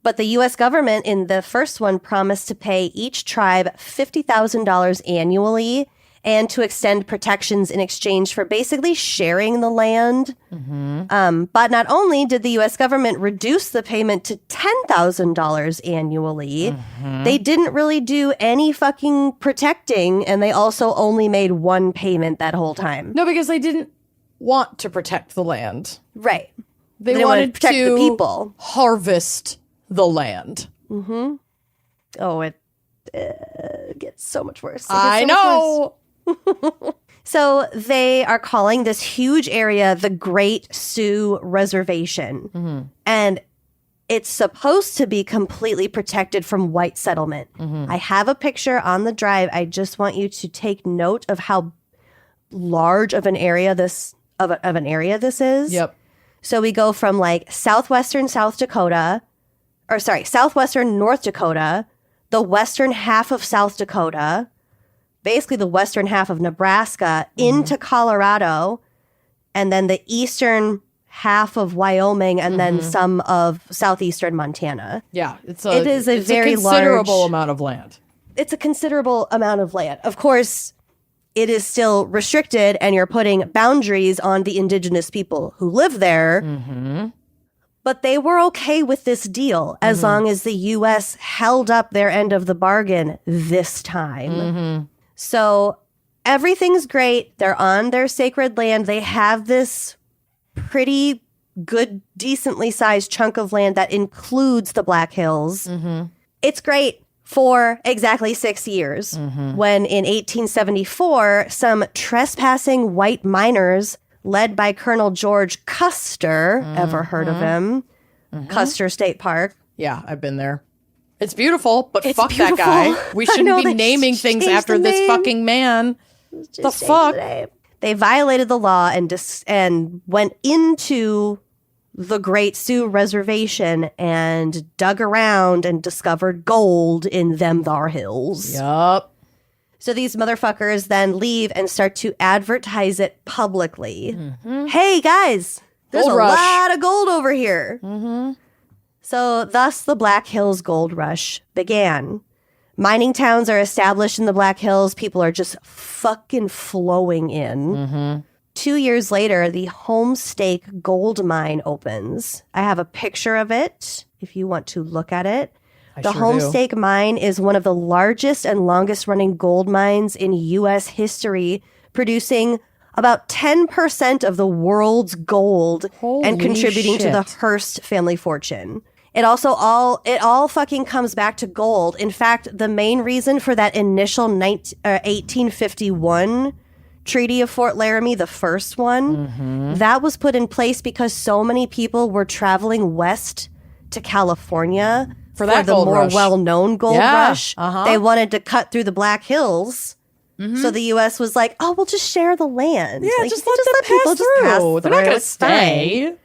But the U.S. government in the first one promised to pay each tribe $50,000 annually and to extend protections in exchange for basically sharing the land. But not only did the U.S. government reduce the payment to $10,000 annually, they didn't really do any fucking protecting, and they also only made one payment that whole time. No, because they didn't want to protect the land. Right. They wanted to protect the people. Harvest the land. Oh, it gets so much worse. I know. So they are calling this huge area the Great Sioux Reservation. And it's supposed to be completely protected from white settlement. I have a picture on the drive. I just want you to take note of how large of an area this is. Yep. So we go from like southwestern North Dakota, the western half of South Dakota, basically the western half of Nebraska, into Colorado, and then the eastern half of Wyoming, and then some of southeastern Montana. Yeah, it's a very considerable large amount of land. It's a considerable amount of land. Of course, it is still restricted and you're putting boundaries on the indigenous people who live there. Mm-hmm. But they were okay with this deal as long as the U.S. held up their end of the bargain this time. Mm-hmm. So everything's great. They're on their sacred land. They have this pretty good, decently sized chunk of land that includes the Black Hills. Mm-hmm. It's great for exactly 6 years, when in 1874, some trespassing white miners led by Colonel George Custer, ever heard of him? Custer State Park. Yeah, I've been there. It's beautiful, but It's fuck beautiful. that guy. We I shouldn't know, be they naming just things changed after the this name. fucking man. The Just fuck? change the name. They violated the law and went into the Great Sioux Reservation and dug around and discovered gold in them thar hills. Yup. So these motherfuckers then leave and start to advertise it publicly. Hey guys, there's Gold a rush. lot of gold over here. So thus the Black Hills Gold Rush began. Mining towns are established in the Black Hills. People are just fucking flowing in. 2 years later, the Homestake Gold Mine opens. I have a picture of it if you want to look at it. The sure do. Homestake Mine is one of the largest and longest running gold mines in U.S. history, producing about 10% of the world's gold Holy and contributing to the shit. Hearst family fortune. It all fucking comes back to gold. In fact, the main reason for that initial 1851 Treaty of Fort Laramie, the first one, that was put in place because so many people were traveling west to California For that the gold more rush. well-known gold Yeah, rush. uh-huh. They wanted to cut through the Black Hills. So the U.S. was like, "Oh, we'll just share the land. Yeah, Like, just you let can them people pass just through. pass They're not through. going to It's fine." stay.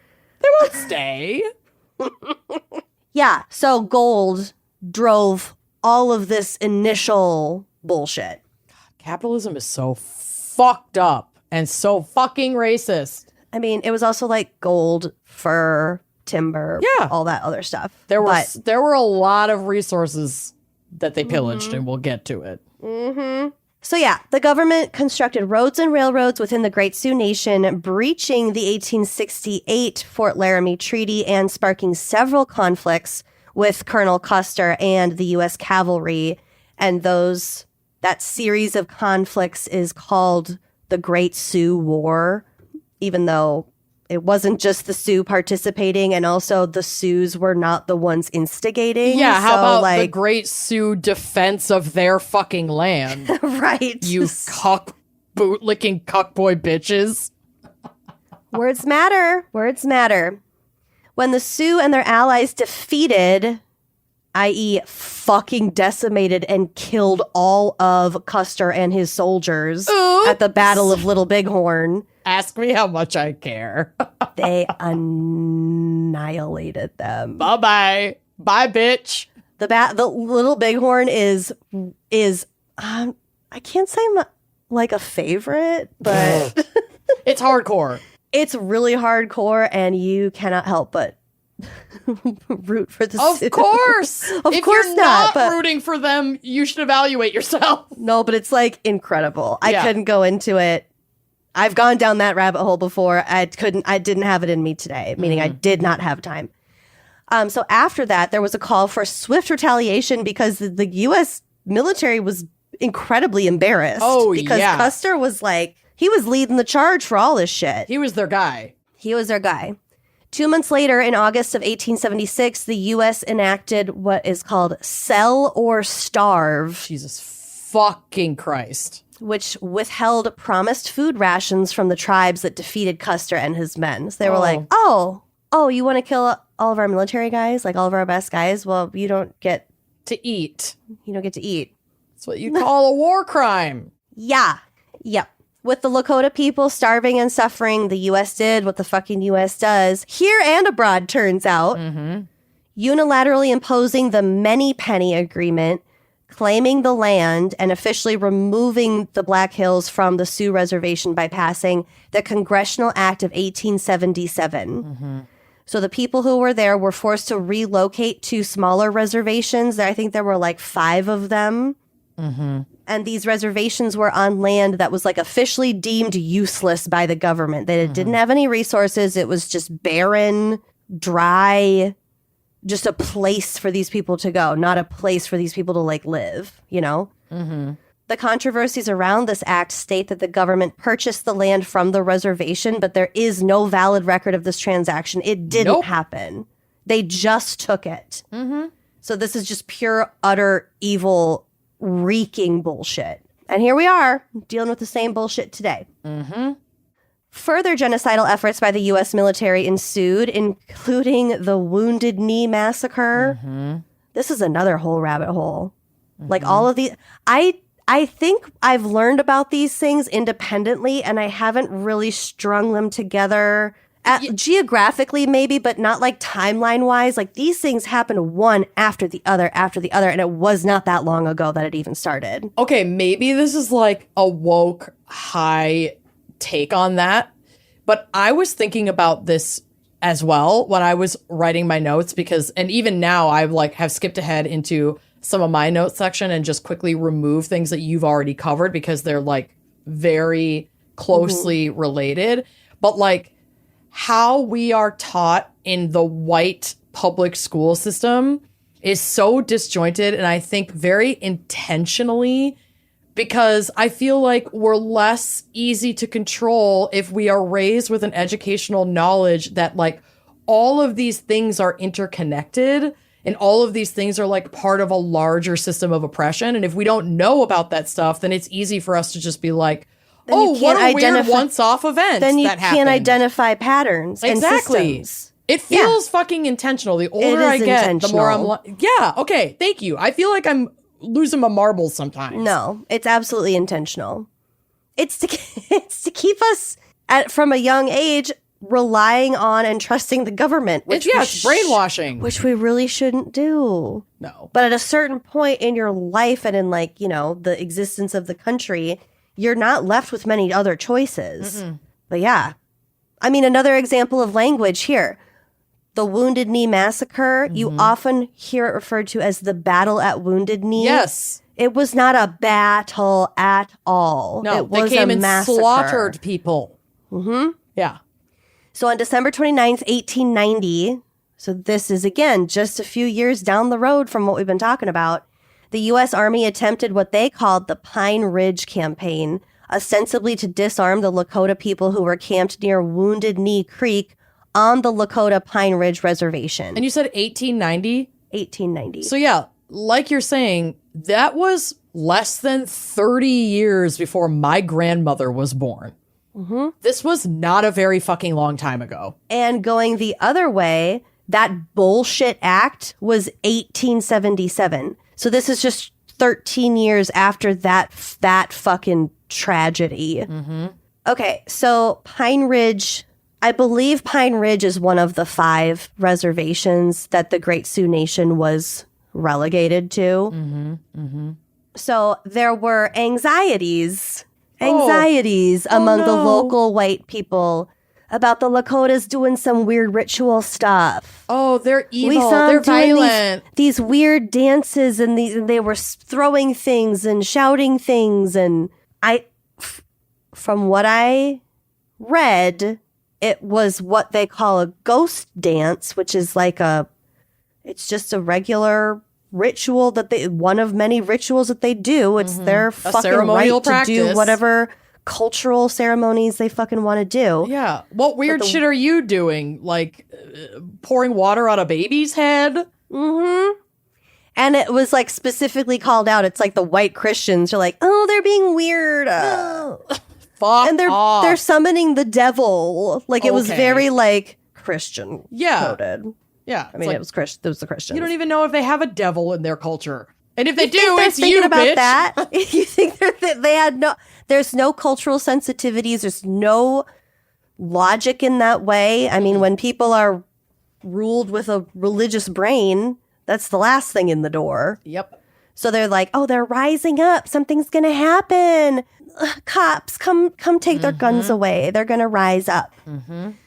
They won't stay. Yeah, so gold drove all of this initial bullshit. Capitalism is so fucked up and so fucking racist. I mean, it was also like gold, fur, timber, Yeah. all that other stuff. There But were a lot of resources that they pillaged, and we'll get to it. So yeah, the government constructed roads and railroads within the Great Sioux Nation, breaching the 1868 Fort Laramie Treaty and sparking several conflicts with Colonel Custer and the U.S. cavalry. And that series of conflicts is called the Great Sioux War, even though it wasn't just the Sioux participating, and also the Sioux were not the ones instigating. Yeah, how So, about the Great Sioux defense of their fucking land? right? You boot-licking cuckboy bitches. Words matter. Words matter. When the Sioux and their allies defeated, i.e. fucking decimated and killed all of Custer and his soldiers at the Battle of Little Bighorn, Ask me how much I care. they annihilated them. Bye-bye. Bye, bitch. The Little Bighorn is I can't say like a favorite, but It's hardcore. it's really hardcore, and you cannot help but root for the Of Sioux. course. Of if course you're not, not but- rooting for them, you should evaluate yourself. No, but it's like incredible. I Yeah. couldn't go into it. I've gone down that rabbit hole before. I didn't have it in me today, meaning I did not have time. So after that, there was a call for swift retaliation because the U.S. military was incredibly embarrassed. Oh, because yeah. Custer was like, he was leading the charge for all this shit. He was their guy. He was their guy. 2 months later, in August of 1876, the U.S. enacted what is called Sell or Starve, Jesus fucking Christ. which withheld promised food rations from the tribes that defeated Custer and his men. So they were like, oh, you want to kill all of our military guys, like all of our best guys? Well, you don't get To eat. to eat. That's what you call a war crime. Yeah. Yep. With the Lakota people starving and suffering, the U.S. did what the fucking U.S. does, here and abroad, turns out, unilaterally imposing the Many Penny Agreement, claiming the land and officially removing the Black Hills from the Sioux Reservation by passing the Congressional Act of 1877. So the people who were there were forced to relocate to smaller reservations. I think there were like 5 of them. And these reservations were on land that was like officially deemed useless by the government. That it didn't have any resources. It was just barren, dry, just a place for these people to go, not a place for these people to like live, you know? The controversies around this act state that the government purchased the land from the reservation, but there is no valid record of this transaction. It didn't happen. They just took it. So this is just pure, utter evil, reeking bullshit. And here we are, dealing with the same bullshit today. Further genocidal efforts by the U.S. military ensued, including the Wounded Knee Massacre. This is another whole rabbit hole. Like all of these... I think I've learned about these things independently, and I haven't really strung them together geographically, maybe, but not like timeline wise. Like these things happen one after the other, and it was not that long ago that it even started. Okay, maybe this is like a woke high take on that, but I was thinking about this as well when I was writing my notes and even now I like have skipped ahead into some of my notes section and just quickly remove things that you've already covered because they're like very closely related. But like how we are taught in the white public school system is so disjointed, and I think very intentionally, because I feel like we're less easy to control if we are raised with an educational knowledge that like all of these things are interconnected. And all of these things are like part of a larger system of oppression. And if we don't know about that stuff, then it's easy for us to just be like, what a weird once-off event. Then you that can't happened. Identify patterns and systems. It feels fucking intentional. The older I get, the more I'm like, yeah, okay, thank you. I feel like I'm losing my marbles sometimes. No, it's absolutely intentional. It's to keep us from a young age relying on and trusting the government. Which it's brainwashing. Which we really shouldn't do. No. But at a certain point in your life and in like, you know, the existence of the country, you're not left with many other choices. But yeah. I mean, another example of language here. The Wounded Knee Massacre, you often hear it referred to as the Battle at Wounded Knee. Yes. It was not a battle at all. No, it was they came a and massacre. slaughtered people. Yeah. So on December 29th, 1890, so this is, again, just a few years down the road from what we've been talking about, the U.S. Army attempted what they called the Pine Ridge Campaign, ostensibly to disarm the Lakota people who were camped near Wounded Knee Creek on the Lakota Pine Ridge Reservation. And you said 1890? 1890. So yeah, like you're saying, that was less than 30 years before my grandmother was born. This was not a very fucking long time ago. And going the other way, that bullshit act was 1877. So this is just 13 years after that fucking tragedy. Okay, so Pine Ridge, I believe Pine Ridge is one of the 5 reservations that the Great Sioux Nation was relegated to. So there were anxieties among the local white people about the Lakotas doing some weird ritual stuff. Oh, they're evil. We saw they're them violent. These weird dances, and they were throwing things and shouting things. And from what I read, it was what they call a ghost dance, which is like it's just a regular ritual one of many rituals that they do. It's their fucking right to do whatever cultural ceremonies they fucking want to do. Yeah. What weird shit are you doing? Like pouring water on a baby's head? And it was like specifically called out. It's like the white Christians are like, oh, they're being weird. Fuck and off. They're summoning the devil. Like it was very like Christian coded. Yeah. I mean, it was the Christians. You don't even know if they have a devil in their culture. And if they do, it's you, about bitch. That? You think they had there's no cultural sensitivities. There's no logic in that way. I mean, when people are ruled with a religious brain, that's the last thing in the door. Yep. So they're like, oh, they're rising up. Something's going to happen. Cops, come take their guns away. They're going to rise up.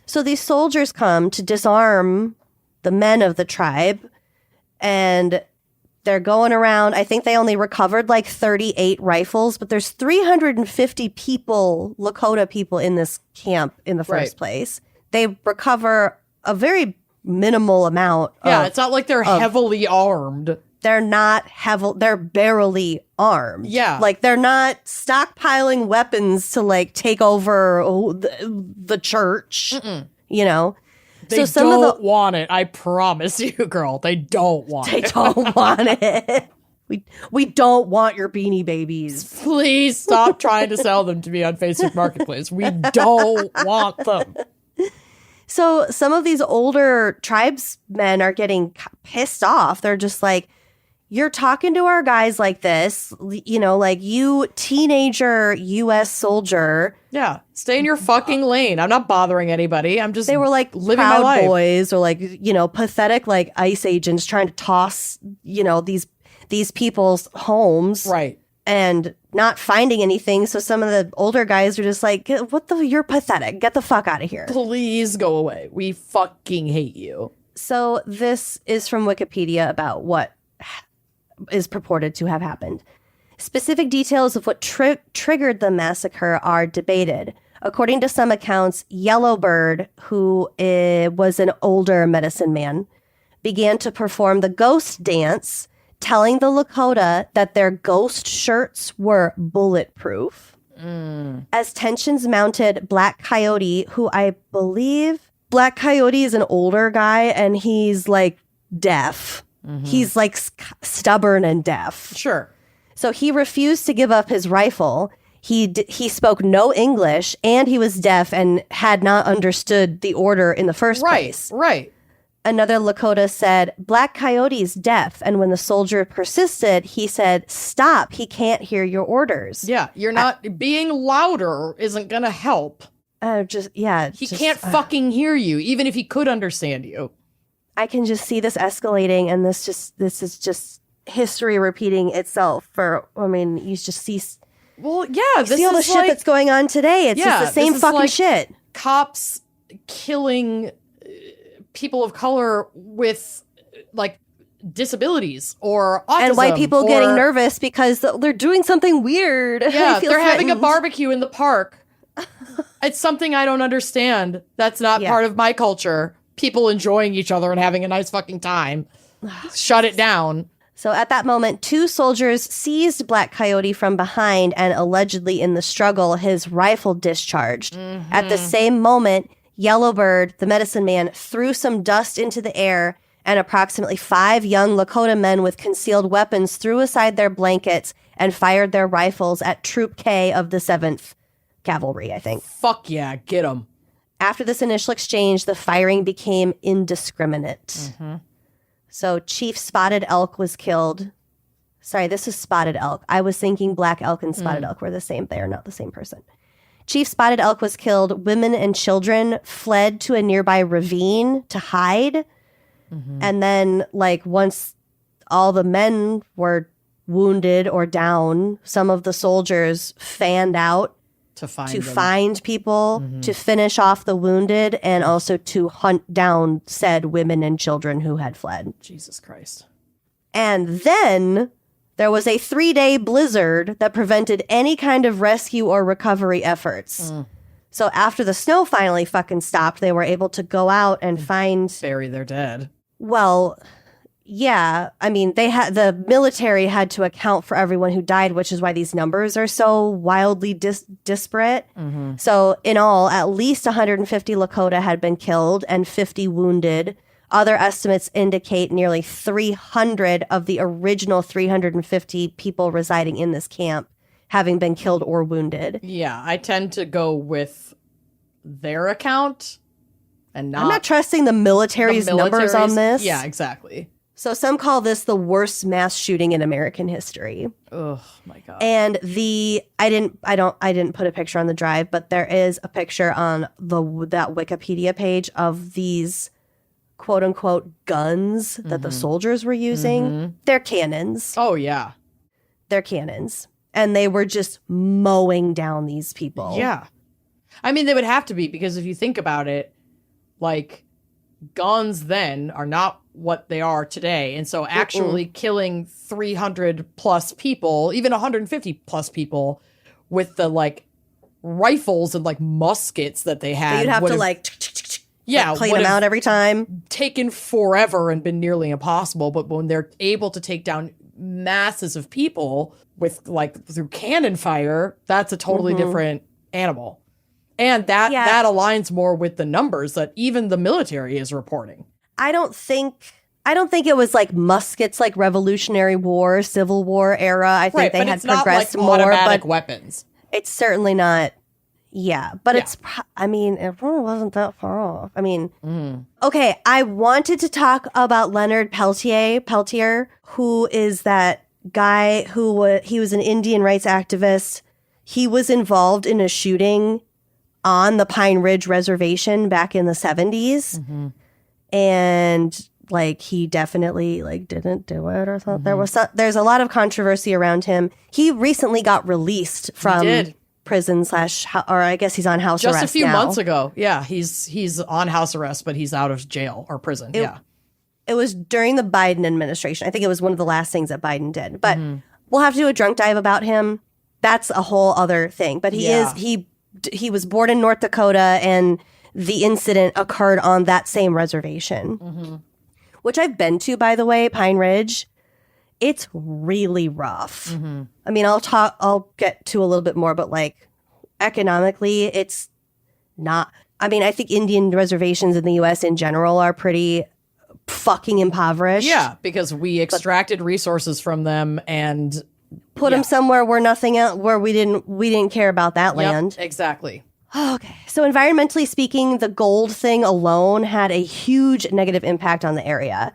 So these soldiers come to disarm the men of the tribe, and They're going around. I think they only recovered like 38 rifles, but there's 350 people, Lakota people in this camp in the first place. They recover a very minimal amount. It's not like they're heavily armed. They're not they're barely armed. Yeah. Like they're not stockpiling weapons to like take over the church, you know? They don't want it. I promise you, girl. They don't want it. They don't want it. We don't want your Beanie Babies. Please stop trying to sell them to me on Facebook Marketplace. We don't want them. So some of these older tribesmen are getting pissed off. They're just like, you're talking to our guys like this, you know, like you teenager U.S. soldier. Yeah, stay in your fucking lane. I'm not bothering anybody. I'm just they were like living my life. Proud Boys or like, you know, pathetic like ICE agents trying to toss, you know, these people's homes. Right. And not finding anything. So some of the older guys are just like, you're pathetic. Get the fuck out of here. Please go away. We fucking hate you. So this is from Wikipedia about what is purported to have happened. Specific details of what triggered the massacre are debated. According to some accounts, Yellowbird, who was an older medicine man, began to perform the ghost dance, telling the Lakota that their ghost shirts were bulletproof. As tensions mounted, Black Coyote, who I believe... Black Coyote is an older guy, and he's, like, deaf. He's like stubborn and deaf. Sure. So he refused to give up his rifle. He spoke no English and he was deaf and had not understood the order in the first place. Right. Another Lakota said, Black Coyote's deaf. And when the soldier persisted, he said, stop. He can't hear your orders. Yeah. You're not being louder isn't going to help. He can't fucking hear you, even if he could understand you. I can just see this escalating, and this is just history repeating itself. You just see. Well, yeah, this see all the shit that's going on today. It's just the same fucking like shit. Cops killing people of color with like disabilities or autism, and white people getting nervous because they're doing something weird. Yeah, they're having a barbecue in the park. It's something I don't understand. That's not part of my culture. People enjoying each other and having a nice fucking time. Shut it down. So at that moment, 2 soldiers seized Black Coyote from behind, and allegedly in the struggle, his rifle discharged. At the same moment, Yellowbird, the medicine man, threw some dust into the air, and approximately 5 young Lakota men with concealed weapons threw aside their blankets and fired their rifles at Troop K of the 7th Cavalry, I think. Fuck yeah, get them. After this initial exchange, the firing became indiscriminate. So Chief Spotted Elk was killed. Sorry, this is Spotted Elk. I was thinking Black Elk and Spotted Elk were the same. They are not the same person. Chief Spotted Elk was killed. Women and children fled to a nearby ravine to hide. And then, like, once all the men were wounded or down, some of the soldiers fanned out to find people, to finish off the wounded, and also to hunt down said women and children who had fled. Jesus Christ. And then there was a 3-day blizzard that prevented any kind of rescue or recovery efforts. So after the snow finally fucking stopped, they were able to go out and bury their dead. Well, yeah, I mean, the military had to account for everyone who died, which is why these numbers are so wildly disparate. So in all, at least 150 Lakota had been killed and 50 wounded. Other estimates indicate nearly 300 of the original 350 people residing in this camp having been killed or wounded. Yeah, I tend to go with their account and not... I'm not trusting the military's numbers on this. Yeah, exactly. So some call this the worst mass shooting in American history. Oh my God. And I didn't put a picture on the drive, but there is a picture on that Wikipedia page of these quote unquote guns that the soldiers were using. They're cannons. Oh yeah. They're cannons. And they were just mowing down these people. Yeah. I mean, they would have to be, because if you think about it, like, guns then are not what they are today. And so actually killing 300 plus people, even 150 plus people with the like rifles and like muskets that they had. You'd have to clean them out every time. Taken forever and been nearly impossible. But when they're able to take down masses of people with like through cannon fire, that's a totally different animal. And that aligns more with the numbers that even the military is reporting. I don't think it was like muskets, like Revolutionary War, Civil War era. I think they had progressed more, automatic but weapons. It's certainly not. Yeah, but it really wasn't that far off. I mean, okay, I wanted to talk about Leonard Peltier, who is that guy he was an Indian rights activist. He was involved in a shooting on the Pine Ridge Reservation back in the 70s. And like he definitely like didn't do it or something. There's a lot of controversy around him. He recently got released from prison or I guess he's on house arrest just a few now. months ago. Yeah, he's on house arrest, but he's out of jail or prison. It was during the Biden administration. I think it was one of the last things that Biden did. But we'll have to do a drunk dive about him. That's a whole other thing. But he was born in North Dakota, and the incident occurred on that same reservation, which I've been to, by the way, Pine Ridge. It's really rough. I mean, I'll get to a little bit more, but like economically, it's not. I mean, I think Indian reservations in the U.S. in general are pretty fucking impoverished. Yeah, because we extracted resources from them and put them somewhere where we didn't care about that land. Exactly. Okay. So environmentally speaking, the gold thing alone had a huge negative impact on the area.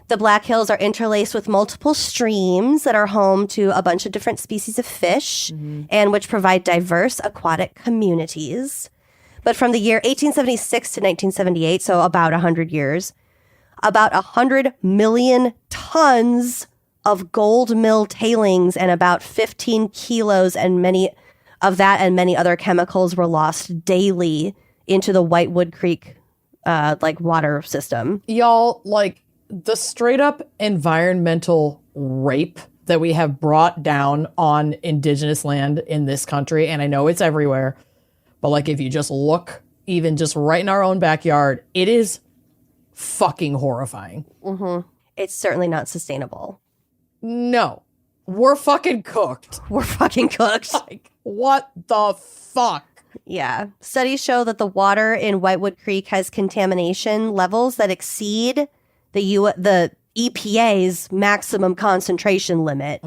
The Black Hills are interlaced with multiple streams that are home to a bunch of different species of fish and which provide diverse aquatic communities. But from the year 1876 to 1978, so about 100 years, about 100 million tons of gold mill tailings and about 15 kilos and many other chemicals were lost daily into the Whitewood Creek water system. Y'all, like the straight up environmental rape that we have brought down on indigenous land in this country, and I know it's everywhere, but like if you just look even just right in our own backyard, it is fucking horrifying. It's certainly not sustainable. No. We're fucking cooked. Like, what the fuck? Yeah. Studies show that the water in Whitewood Creek has contamination levels that exceed the EPA's maximum concentration limit.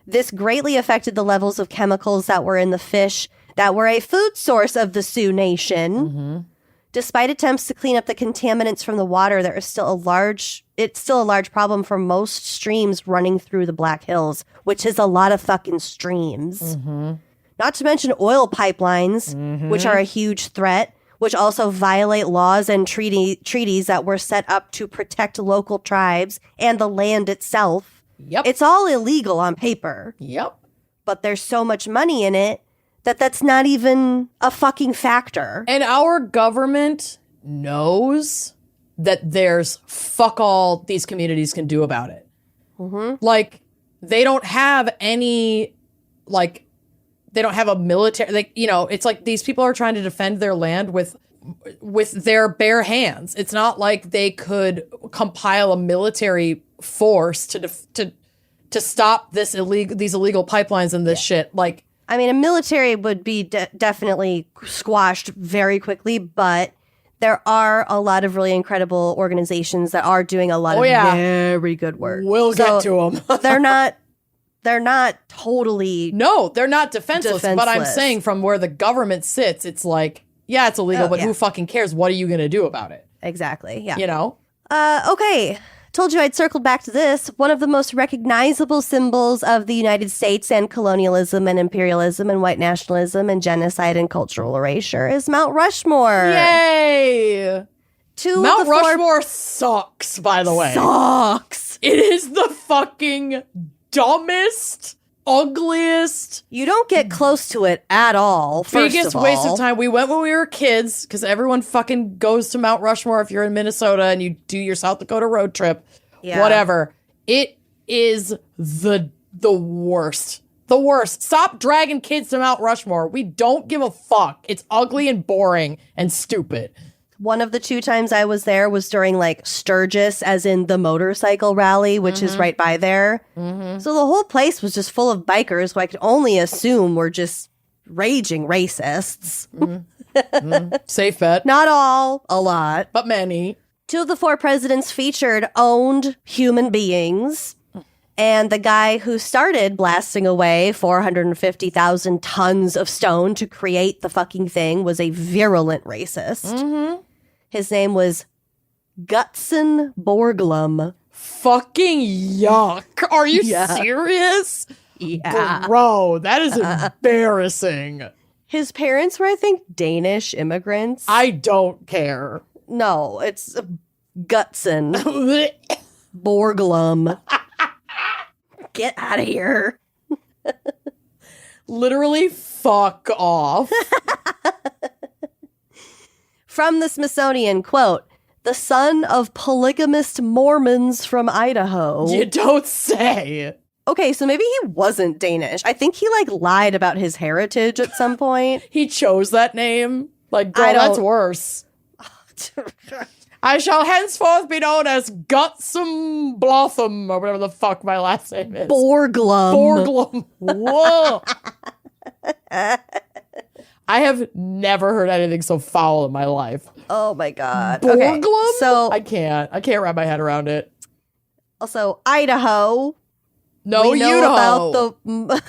This greatly affected the levels of chemicals that were in the fish that were a food source of the Sioux Nation. Despite attempts to clean up the contaminants from the water, it's still a large problem for most streams running through the Black Hills, which is a lot of fucking streams. Not to mention oil pipelines, which are a huge threat, which also violate laws and treaties that were set up to protect local tribes and the land itself. It's all illegal on paper. But there's so much money in it that's not even a fucking factor. And our government knows that there's fuck all these communities can do about it. Like, they don't have any, like, they don't have a military, like, you know, it's like these people are trying to defend their land with their bare hands. It's not like they could compile a military force to stop these illegal pipelines and this shit. Like, I mean, a military would be definitely squashed very quickly, but there are a lot of really incredible organizations that are doing a lot of very good work. We'll get to them. They're not totally... No, they're not defenseless. But I'm saying from where the government sits, it's like, yeah, it's illegal, but who fucking cares? What are you going to do about it? Exactly, yeah. You know? Okay. Told you I'd circled back to this. One of the most recognizable symbols of the United States and colonialism and imperialism and white nationalism and genocide and cultural erasure is Mount Rushmore. Yay! Mount Rushmore sucks, by the way. Sucks. It is the fucking dumbest. ugliest, You don't get close to it at all. biggest waste of time. We went when we were kids because everyone fucking goes to Mount Rushmore if you're in Minnesota and you do your South Dakota road trip. Yeah. Whatever. It is the worst. The worst. Stop dragging kids to Mount Rushmore. We don't give a fuck. It's ugly and boring and stupid. One of the 2 times I was there was during like Sturgis, as in the motorcycle rally, which is right by there. So the whole place was just full of bikers who I could only assume were just raging racists. Safe bet. Not all, a lot. But many. 2 of the 4 presidents featured owned human beings. And the guy who started blasting away 450,000 tons of stone to create the fucking thing was a virulent racist. His name was Gutzon Borglum. Fucking yuck. Are you serious? Yeah. Bro, that is embarrassing. His parents were, I think, Danish immigrants. I don't care. No, it's Gutzon Borglum. Get out of here. Literally, fuck off. From the Smithsonian, quote, the son of polygamist Mormons from Idaho. You don't say. Okay, so maybe he wasn't Danish. I think he, like, lied about his heritage at some point. He chose that name. Like, girl, I don't- that's worse. I shall henceforth be known as Gutsum Blotham, or whatever the fuck my last name is. Borglum. Borglum. Whoa. I have never heard anything so foul in my life. Oh my god. Borglum? Okay, so I can't wrap my head around it. also Idaho. No, we know Idaho.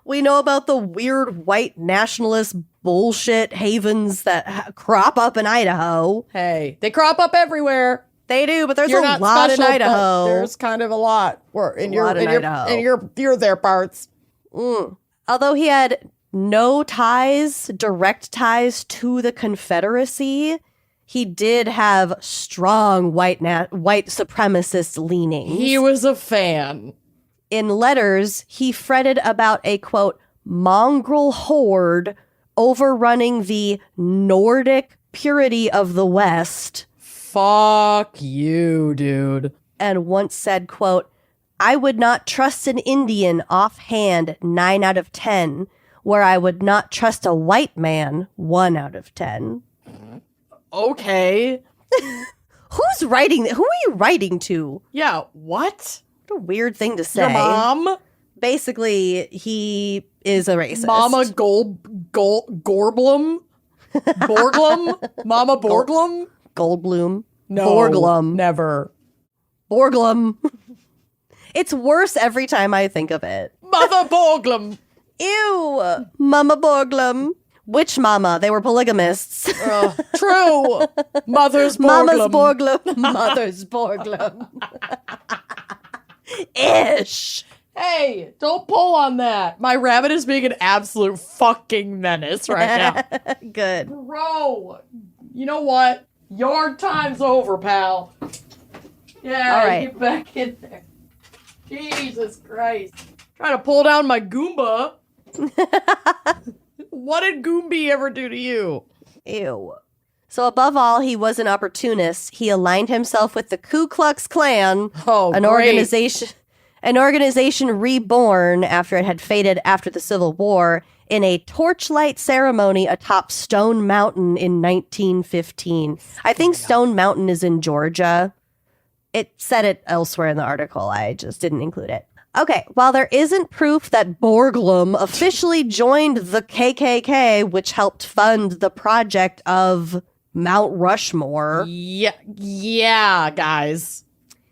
we know about the weird white nationalist bullshit havens that crop up in Idaho. Hey, they crop up everywhere. They do, but there's You're a not lot special, in but Idaho. there's kind of a lot. Idaho. In your their parts. Although he had no direct ties to the Confederacy, he did have strong white supremacist leanings. He was a fan. In letters, he fretted about a, quote, mongrel horde overrunning the Nordic purity of the West. Fuck you, dude. And once said, quote, I would not trust an Indian offhand 9 out of 10, where I would not trust a white man 1 out of 10. Okay. Who's writing? Who are you writing to? Yeah, what? What a weird thing to say. Your mom? Basically, he is a racist. Mama Gorblum? Borglum? Mama Borglum? Goldblum. No. Borglum. Never. Borglum. It's worse every time I think of it. Mother Borglum. Ew. Mama Borglum. Which mama? They were polygamists. True. Mother's Borglum. Mama's Borglum. Mother's Borglum. Ish. Hey, don't pull on that. My rabbit is being an absolute fucking menace right now. Good. Bro, you know what? Your time's over, pal. Yeah, all right. Get back in there. Jesus Christ. Trying to pull down my Goomba. What did Goomby ever do to you? Ew. So above all, he was an opportunist. He aligned himself with the Ku Klux Klan, an organization reborn after it had faded after the Civil War, in a torchlight ceremony atop Stone Mountain in 1915. I think Stone Mountain is in Georgia. It said it elsewhere in the article. I just didn't include it. Okay, while there isn't proof that Borglum officially joined the KKK, which helped fund the project of Mount Rushmore. Yeah, guys.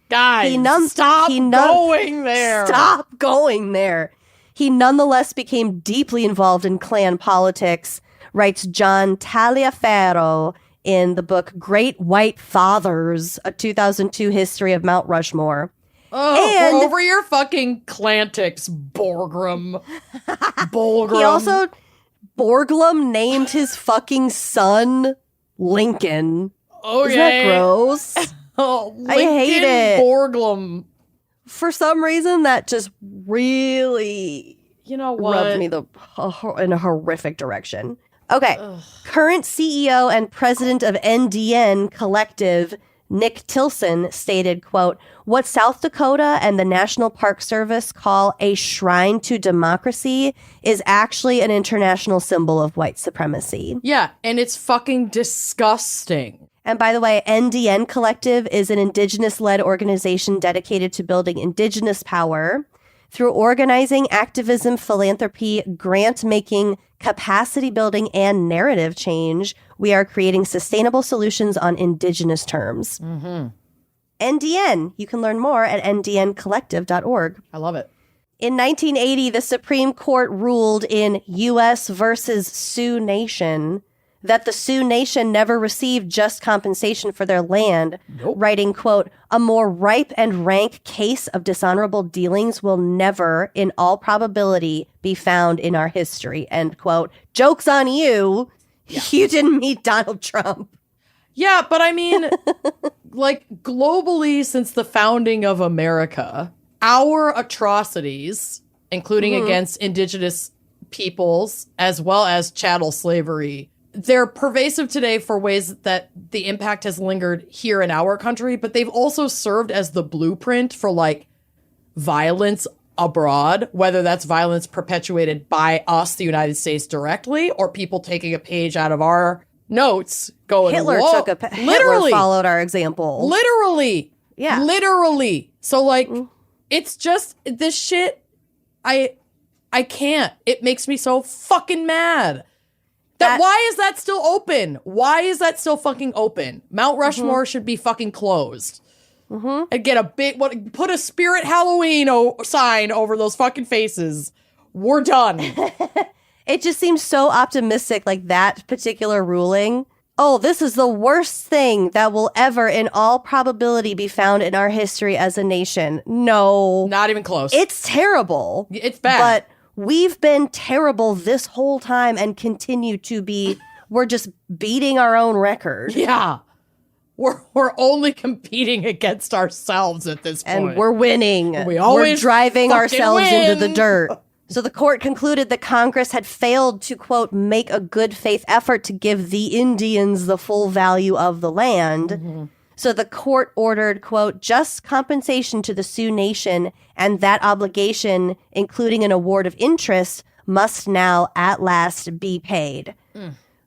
Stop going there. Stop going there. He nonetheless became deeply involved in Klan politics, writes John Taliaferro in the book Great White Fathers, a 2002 history of Mount Rushmore. Oh, we're over your fucking Clantics, Borglum. He also, Borglum named his fucking son Lincoln. Okay. Isn't that gross? Oh, I hate it. Borglum. For some reason, that just really You know what? rubbed me in a horrific direction. Okay. Current CEO and president of NDN Collective, Nick Tilson, stated, quote, "What South Dakota and the National Park Service call a shrine to democracy is actually an international symbol of white supremacy." Yeah, and it's fucking disgusting. And by the way, NDN Collective is an indigenous-led organization dedicated to building indigenous power through organizing, activism, philanthropy, grant-making, capacity building, and narrative change. We are creating sustainable solutions on indigenous terms. NDN. You can learn more at ndncollective.org. I love it. In 1980, the Supreme Court ruled in U.S. versus Sioux Nation that the Sioux Nation never received just compensation for their land, writing, quote, "A more ripe and rank case of dishonorable dealings will never, in all probability, be found in our history," end quote. Joke's on you. Yeah. You didn't meet Donald Trump. Yeah, but I mean, like, globally, since the founding of America, our atrocities, including against indigenous peoples, as well as chattel slavery, they're pervasive today for ways that the impact has lingered here in our country, but they've also served as the blueprint for, like, violence abroad, whether that's violence perpetuated by us, the United States, directly, or people taking a page out of our notes going, Hitler followed our example. Literally. Yeah. Literally. So, like, it's just, this shit, I can't. It makes me so fucking mad. Why is that still open? Why is that still fucking open? Mount Rushmore should be fucking closed. And get put a Spirit Halloween sign over those fucking faces. We're done. It just seems so optimistic, like that particular ruling. Oh, this is the worst thing that will ever, in all probability, be found in our history as a nation. No. Not even close. It's terrible. It's bad. But we've been terrible this whole time and continue to be. We're just beating our own record. Yeah. We're only competing against ourselves at this point. And we're winning. We're driving ourselves win. into the dirt. So the court concluded that Congress had failed to, quote, "make a good faith effort to give the Indians the full value of the land." So the court ordered, quote, "just compensation to the Sioux Nation, and that obligation, including an award of interest, must now at last be paid."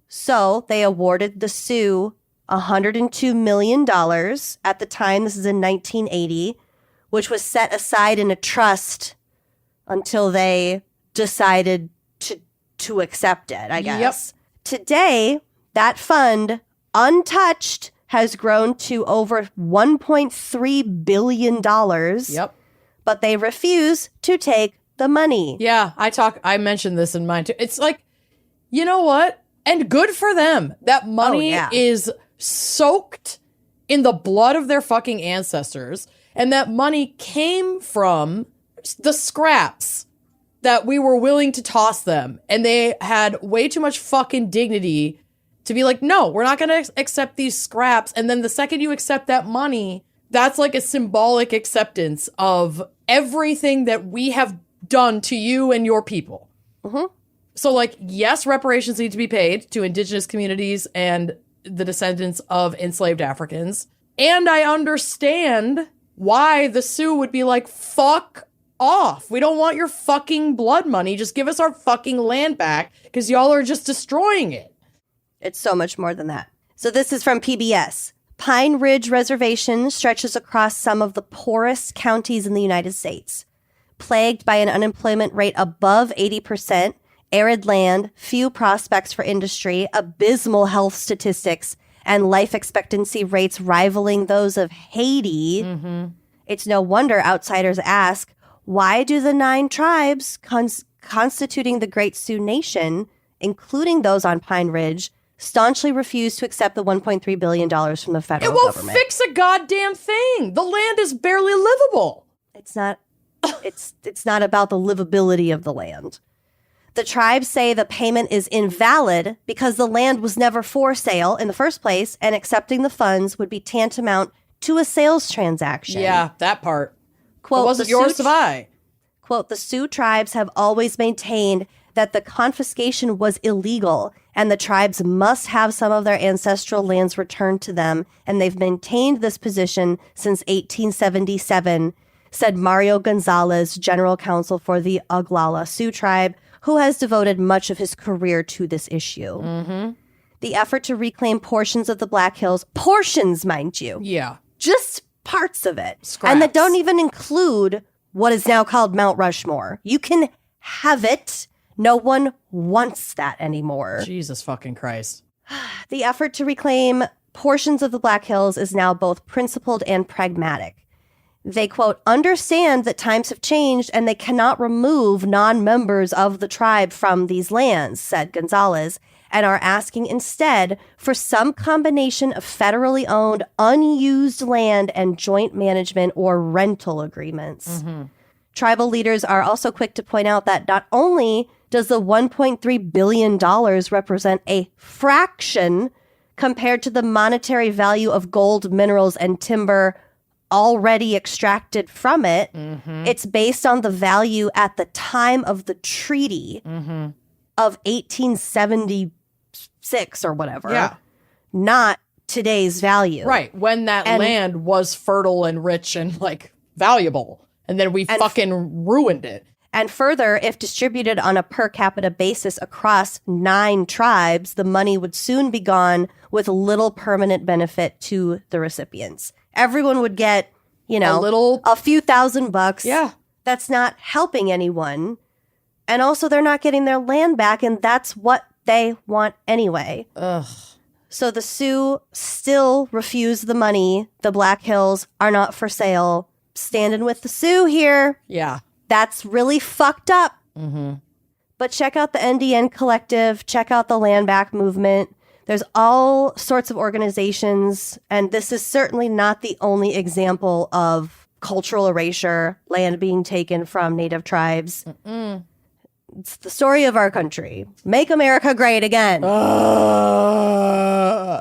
So they awarded the Sioux $102 million at the time. This is in 1980, which was set aside in a trust until they decided to accept it, I guess. Today, that fund, untouched, has grown to over $1.3 billion. But they refuse to take the money. Yeah, I mentioned this in mine too. It's like, you know what? And good for them. That money is soaked in the blood of their fucking ancestors. And that money came from the scraps that we were willing to toss them. And they had way too much fucking dignity to be like, no, we're not going to accept these scraps. And then the second you accept that money, that's like a symbolic acceptance of everything that we have done to you and your people. So, like, yes, reparations need to be paid to indigenous communities and the descendants of enslaved Africans. And I understand why the Sioux would be like, fuck off. We don't want your fucking blood money. Just give us our fucking land back because y'all are just destroying it. It's so much more than that. So this is from PBS. Pine Ridge Reservation stretches across some of the poorest counties in the United States. Plagued by an unemployment rate above 80%, arid land, few prospects for industry, abysmal health statistics, and life expectancy rates rivaling those of Haiti, it's no wonder outsiders ask, why do the 9 tribes constituting the Great Sioux Nation, including those on Pine Ridge, staunchly refuse to accept the $1.3 billion from the federal government? It won't fix a goddamn thing. The land is barely livable. It's not. It's not about the livability of the land. The tribes say the payment is invalid because the land was never for sale in the first place, and accepting the funds would be tantamount to a sales transaction. Yeah, that part. Quote, it wasn't yours to buy. quote, the Sioux tribes have always maintained that the confiscation was illegal and the tribes must have some of their ancestral lands returned to them. And they've maintained this position since 1877, said Mario Gonzalez, general counsel for the Oglala Sioux tribe, who has devoted much of his career to this issue. Mm-hmm. The effort to reclaim portions of the Black Hills, portions, mind you. Yeah. Just parts of it. Scraps. And that don't even include what is now called Mount Rushmore. You can have it. No one wants that anymore. Jesus fucking Christ. The effort to reclaim portions of the Black Hills is now both principled and pragmatic. They, quote, understand that times have changed and they cannot remove non-members of the tribe from these lands, said Gonzalez, and are asking instead for some combination of federally owned, unused land and joint management or rental agreements. Mm-hmm. Tribal leaders are also quick to point out that not only does the $1.3 billion represent a fraction compared to the monetary value of gold, minerals, and timber already extracted from it, it's based on the value at the time of the treaty of 1876 or whatever, not today's value. Right, when that land was fertile and rich and, like, valuable. And then we fucking ruined it. And further, if distributed on a per capita basis across 9 tribes, the money would soon be gone with little permanent benefit to the recipients. Everyone would get, a few $1,000. Yeah. That's not helping anyone. And also they're not getting their land back, and that's what they want anyway. Ugh. So the Sioux still refuse the money. The Black Hills are not for sale. Standing with the Sioux here. Yeah. That's really fucked up. Mm-hmm. But check out the NDN Collective. Check out the Land Back Movement. There's all sorts of organizations. And this is certainly not the only example of cultural erasure, land being taken from Native tribes. Mm-mm. It's the story of our country. Make America great again.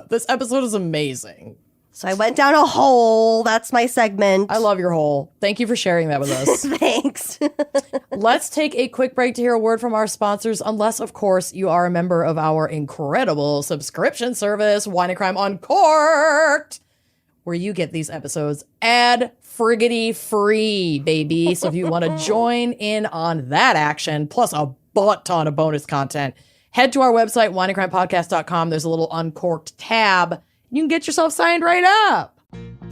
This episode is amazing. So I went down a hole. That's my segment. I love your hole. Thank you for sharing that with us. Thanks. Let's take a quick break to hear a word from our sponsors, unless, of course, you are a member of our incredible subscription service, Wine and Crime Uncorked, where you get these episodes ad-friggity free, baby. So if you want to join in on that action, plus a butt ton of bonus content, head to our website, wineandcrimepodcast.com. There's a little Uncorked tab. You can get yourself signed right up.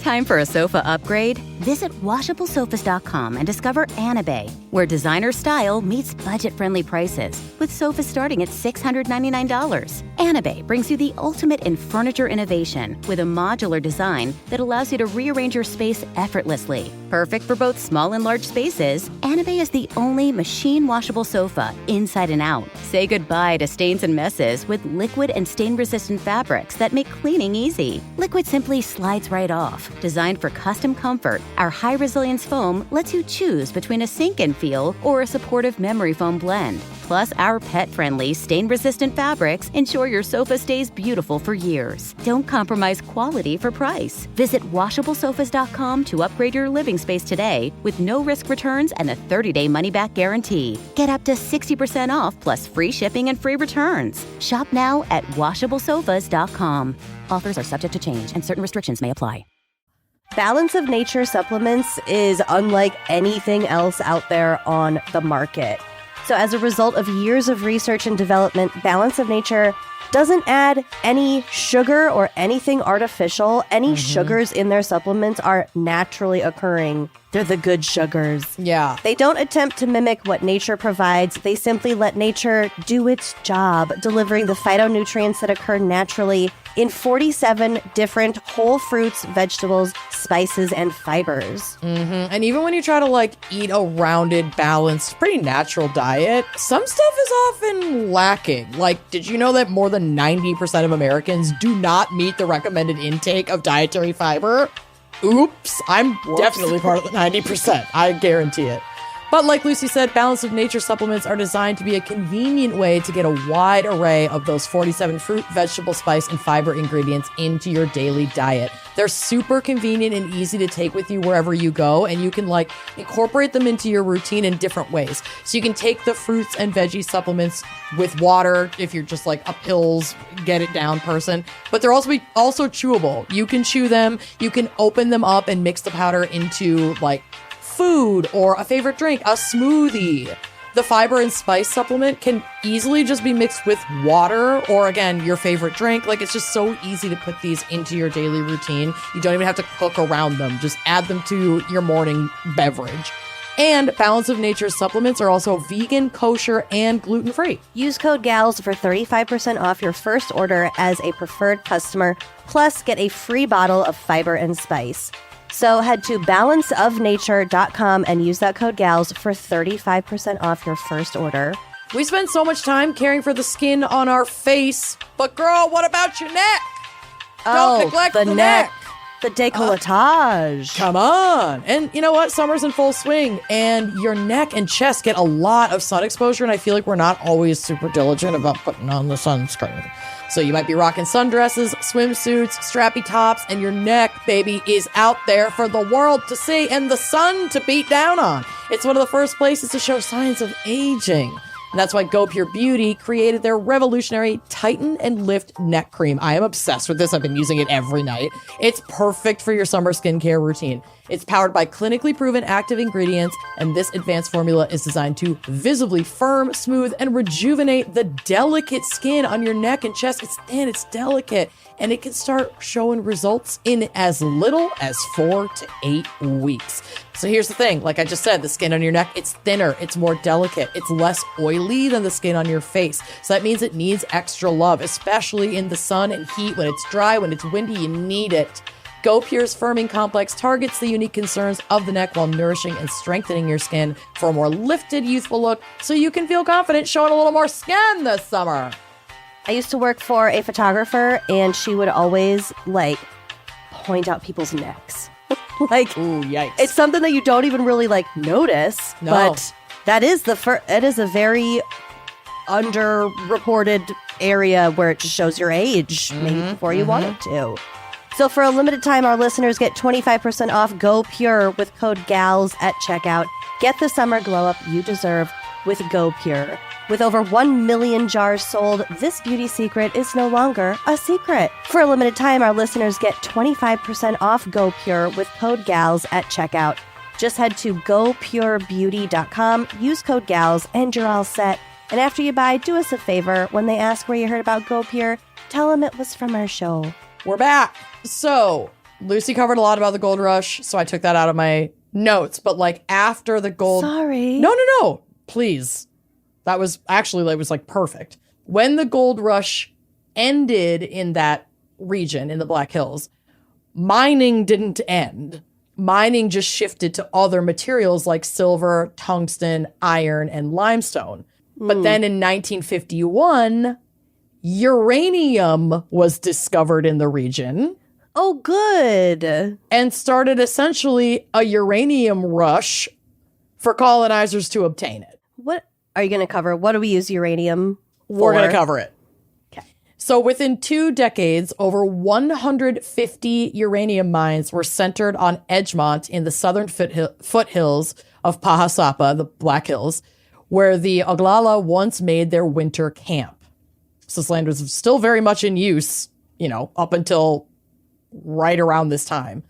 Time for a sofa upgrade? Visit WashableSofas.com and discover Anabay, where designer style meets budget-friendly prices, with sofas starting at $699. Anabay brings you the ultimate in furniture innovation with a modular design that allows you to rearrange your space effortlessly. Perfect for both small and large spaces, Anabay is the only machine-washable sofa inside and out. Say goodbye to stains and messes with liquid and stain-resistant fabrics that make cleaning easy. Liquid simply slides right off. Designed for custom comfort, our high-resilience foam lets you choose between a sink-in feel or a supportive memory foam blend. Plus, our pet-friendly, stain-resistant fabrics ensure your sofa stays beautiful for years. Don't compromise quality for price. Visit WashableSofas.com to upgrade your living space today with no-risk returns and a 30-day money-back guarantee. Get up to 60% off plus free shipping and free returns. Shop now at WashableSofas.com. Offers are subject to change and certain restrictions may apply. Balance of Nature supplements is unlike anything else out there on the market. So as a result of years of research and development, Balance of Nature doesn't add any sugar or anything artificial. Any sugars in their supplements are naturally occurring. They're the good sugars. Yeah. They don't attempt to mimic what nature provides. They simply let nature do its job, delivering the phytonutrients that occur naturally in 47 different whole fruits, vegetables, spices, and fibers. Mm-hmm. And even when you try to eat a rounded, balanced, pretty natural diet, some stuff is often lacking. Did you know that more than 90% of Americans do not meet the recommended intake of dietary fiber? Oops, I'm definitely part of the 90%. I guarantee it. But like Lucy said, Balance of Nature supplements are designed to be a convenient way to get a wide array of those 47 fruit, vegetable, spice, and fiber ingredients into your daily diet. They're super convenient and easy to take with you wherever you go, and you can like incorporate them into your routine in different ways. So you can take the fruits and veggie supplements with water if you're just like a pills, get it down person. But they're also chewable. You can chew them, you can open them up and mix the powder into like food or a favorite drink, a smoothie. The fiber and spice supplement can easily just be mixed with water or, again, your favorite drink. Like, it's just so easy to put these into your daily routine. You don't even have to cook around them. Just add them to your morning beverage. And Balance of Nature supplements are also vegan, kosher, and gluten-free. Use code GALS for 35% off your first order as a preferred customer, plus get a free bottle of fiber and spice. So head to balanceofnature.com and use that code GALS for 35% off your first order. We spend so much time caring for the skin on our face, but girl, what about your neck? Don't neglect the neck. The décolletage. Come on. And you know what? Summer's in full swing, and your neck and chest get a lot of sun exposure, and I feel like we're not always super diligent about putting on the sunscreen. So you might be rocking sundresses, swimsuits, strappy tops, and your neck, baby, is out there for the world to see and the sun to beat down on. It's one of the first places to show signs of aging. And that's why Go Pure Beauty created their revolutionary Tighten and Lift Neck Cream. I am obsessed with this. I've been using it every night. It's perfect for your summer skincare routine. It's powered by clinically proven active ingredients, and this advanced formula is designed to visibly firm, smooth, and rejuvenate the delicate skin on your neck and chest. It's thin, it's delicate, and it can start showing results in as little as 4 to 8 weeks. So here's the thing, like I just said, the skin on your neck, it's thinner, it's more delicate, it's less oily than the skin on your face. So that means it needs extra love, especially in the sun and heat. When it's dry, when it's windy, you need it. Go Pure's Firming Complex targets the unique concerns of the neck while nourishing and strengthening your skin for a more lifted, youthful look, so you can feel confident showing a little more skin this summer. I used to work for a photographer, and she would always, like, point out people's necks. Like, ooh, yikes. It's something that you don't even really, like, notice. No. But that is it is a very underreported area where it just shows your age, maybe before you want it to. So for a limited time, our listeners get 25% off Go Pure with code GALS at checkout. Get the summer glow up you deserve with Go Pure. With over 1 million jars sold, this beauty secret is no longer a secret. For a limited time, our listeners get 25% off Go Pure with code GALS at checkout. Just head to gopurebeauty.com, use code GALS, and you're all set. And after you buy, do us a favor. When they ask where you heard about Go Pure, tell them it was from our show. We're back. So, Lucy covered a lot about the gold rush, so I took that out of my notes. But, like, after the gold... Sorry. No. Please. That was actually, it was, like, perfect. When the gold rush ended in that region, in the Black Hills, mining didn't end. Mining just shifted to other materials like silver, tungsten, iron, and limestone. But then in 1951... uranium was discovered in the region. Oh, good. And started essentially a uranium rush for colonizers to obtain it. What are you going to cover? What do we use uranium for? We're going to cover it. Okay. So within 2 decades, over 150 uranium mines were centered on Edgemont in the southern foothills of Pahasapa, the Black Hills, where the Oglala once made their winter camp. So this land was still very much in use, up until right around this time.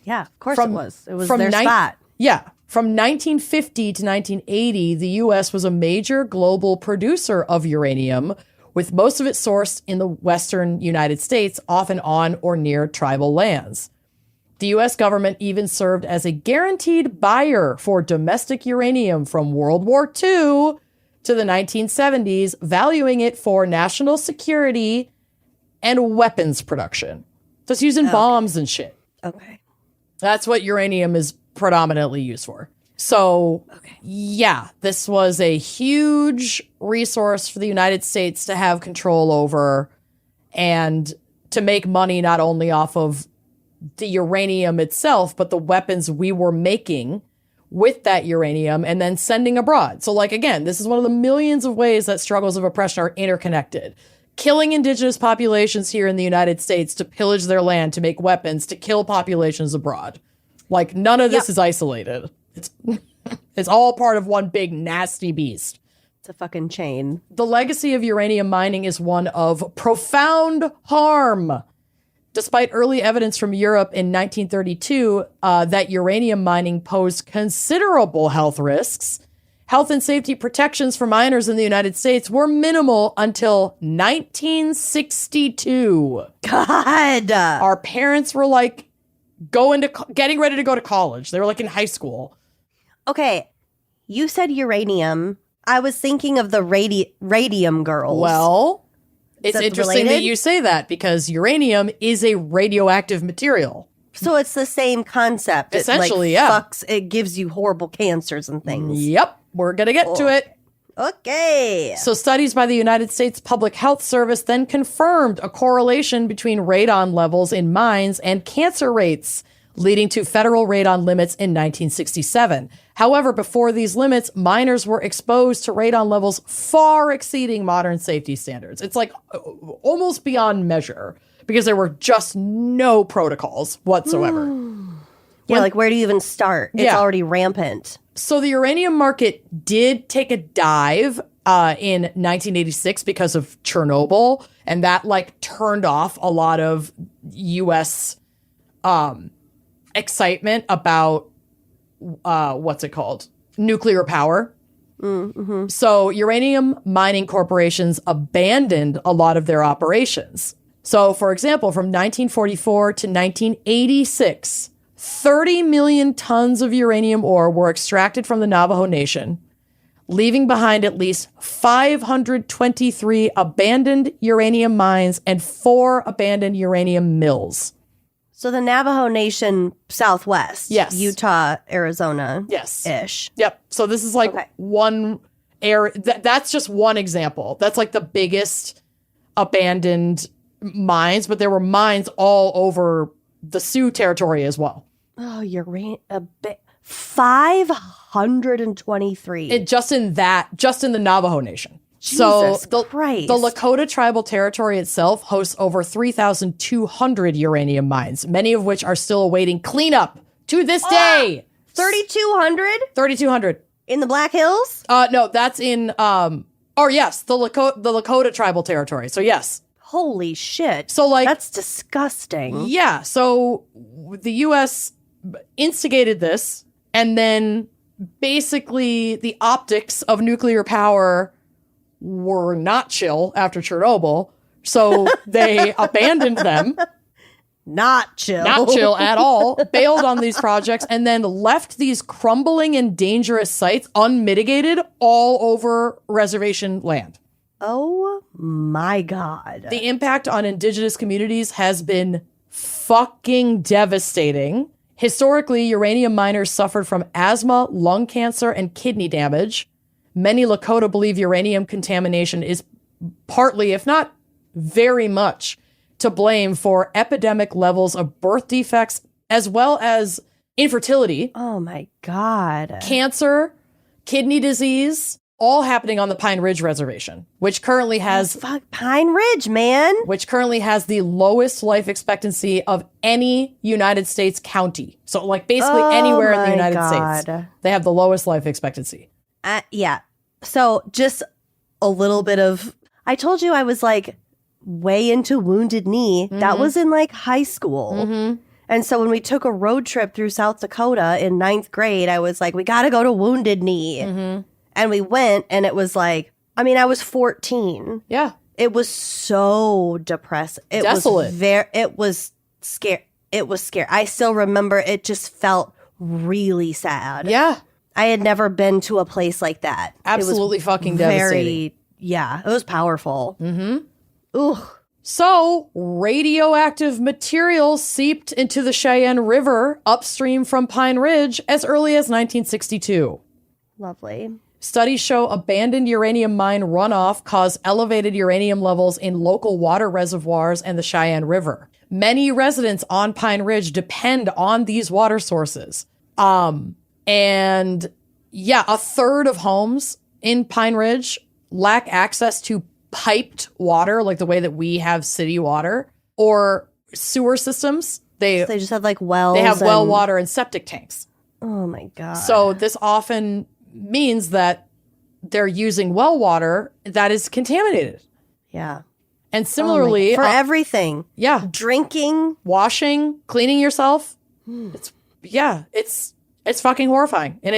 Yeah, of course it was. It was their spot. Yeah. From 1950 to 1980, the U.S. was a major global producer of uranium, with most of it sourced in the western United States, often on or near tribal lands. The U.S. government even served as a guaranteed buyer for domestic uranium from World War II to the 1970s, valuing it for national security and weapons production. So it's used in bombs and shit. Okay. That's what uranium is predominantly used for. So, yeah, this was a huge resource for the United States to have control over and to make money not only off of the uranium itself, but the weapons we were making with that uranium and then sending abroad. So like, again, this is one of the millions of ways that struggles of oppression are interconnected. Killing indigenous populations here in the United States to pillage their land, to make weapons, to kill populations abroad. Like, none of this is isolated. It's all part of one big nasty beast. It's a fucking chain. The legacy of uranium mining is one of profound harm. Despite early evidence from Europe in 1932 that uranium mining posed considerable health risks, health and safety protections for miners in the United States were minimal until 1962. God. Our parents were like getting ready to go to college. They were like in high school. Okay, you said uranium. I was thinking of the radium girls. Well, it's interesting related? that you say that because uranium is a radioactive material. So it's the same concept. Essentially, It gives you horrible cancers and things. Yep. We're going to get to it. Okay. So studies by the United States Public Health Service then confirmed a correlation between radon levels in mines and cancer rates, leading to federal radon limits in 1967. However, before these limits, miners were exposed to radon levels far exceeding modern safety standards. It's like almost beyond measure because there were just no protocols whatsoever. Like where do you even start? It's already rampant. So the uranium market did take a dive in 1986 because of Chernobyl, and that like turned off a lot of U.S. Excitement about nuclear power. Mm-hmm. So uranium mining corporations abandoned a lot of their operations. So, for example, from 1944 to 1986, 30 million tons of uranium ore were extracted from the Navajo Nation, leaving behind at least 523 abandoned uranium mines and 4 abandoned uranium mills. So the Navajo Nation Southwest. Yes. Utah, Arizona. Yes. Ish. Yep. So this is like one area. That's just one example. That's like the biggest abandoned mines, but there were mines all over the Sioux territory as well. Oh, 523. Just in the Navajo Nation. Jesus Christ. The Lakota tribal territory itself hosts over 3,200 uranium mines, many of which are still awaiting cleanup to this day. 3,200? 3,200. In the Black Hills? No, that's in, the Lakota tribal territory. So yes. Holy shit. So like. That's disgusting. Yeah. So the U.S. instigated this, and then basically the optics of nuclear power were not chill after Chernobyl, so they abandoned them. Not chill. Not chill at all. Bailed on these projects and then left these crumbling and dangerous sites unmitigated all over reservation land. Oh my God. The impact on indigenous communities has been fucking devastating. Historically, uranium miners suffered from asthma, lung cancer, and kidney damage. Many Lakota believe uranium contamination is partly, if not very much, to blame for epidemic levels of birth defects as well as infertility. Oh my God. Cancer, kidney disease, all happening on the Pine Ridge Reservation, which currently has Pine Ridge, man. Which currently has the lowest life expectancy of any United States county. So like basically anywhere in the United States, they have the lowest life expectancy. Yeah. So just a little bit of, I told you I was like way into Wounded Knee. Mm-hmm. That was in like high school. Mm-hmm. And so when we took a road trip through South Dakota in 9th grade, I was like, we got to go to Wounded Knee. Mm-hmm. And we went, and it was like, I mean, I was 14. Yeah. It was so depressing. It Desolate. It was scary. It was scary. I still remember it just felt really sad. Yeah. I had never been to a place like that. Absolutely fucking devastating. Yeah, it was powerful. Mm-hmm. Ugh. So, radioactive material seeped into the Cheyenne River upstream from Pine Ridge as early as 1962. Lovely. Studies show abandoned uranium mine runoff caused elevated uranium levels in local water reservoirs and the Cheyenne River. Many residents on Pine Ridge depend on these water sources. And yeah, a third of homes in Pine Ridge lack access to piped water, like the way that we have city water, or sewer systems. They just have like wells. They have well water and septic tanks. Oh my God. So this often means that they're using well water that is contaminated. Yeah. And similarly, for everything. Yeah. Drinking, washing, cleaning yourself. It's fucking horrifying. And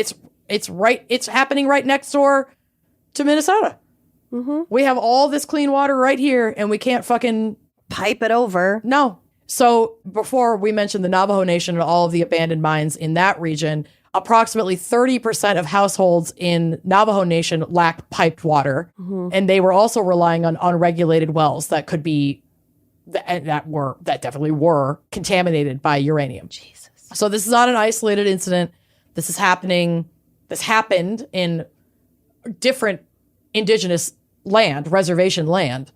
it's happening right next door to Minnesota. Mm-hmm. We have all this clean water right here and we can't fucking pipe it over. No. So before we mentioned the Navajo Nation and all of the abandoned mines in that region, approximately 30% of households in Navajo Nation lack piped water. Mm-hmm. And they were also relying on unregulated wells that could be, that definitely were contaminated by uranium. Jesus. So this is not an isolated incident. This happened in different indigenous land, reservation land,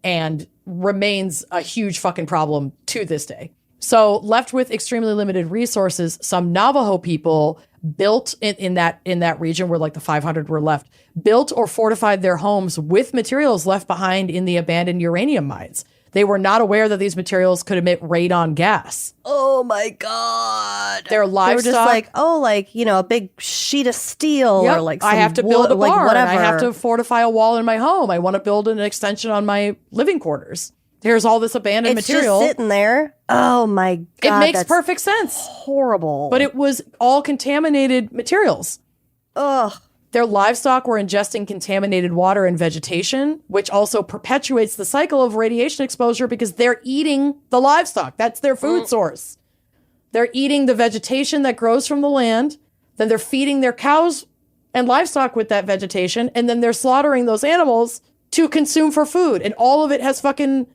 and remains a huge fucking problem to this day. So left with extremely limited resources, some Navajo people built in that region where like the 500 were left, built or fortified their homes with materials left behind in the abandoned uranium mines. They were not aware that these materials could emit radon gas. Oh my God. Their livestock. They were just like, a big sheet of steel or like some I have to build a barn. Like whatever. I have to fortify a wall in my home. I want to build an extension on my living quarters. There's all this abandoned material. It's just sitting there. Oh my God. It makes perfect sense. Horrible. But it was all contaminated materials. Ugh. Their livestock were ingesting contaminated water and vegetation, which also perpetuates the cycle of radiation exposure because they're eating the livestock. That's their food source. They're eating the vegetation that grows from the land. Then they're feeding their cows and livestock with that vegetation. And then they're slaughtering those animals to consume for food. And all of it has fucking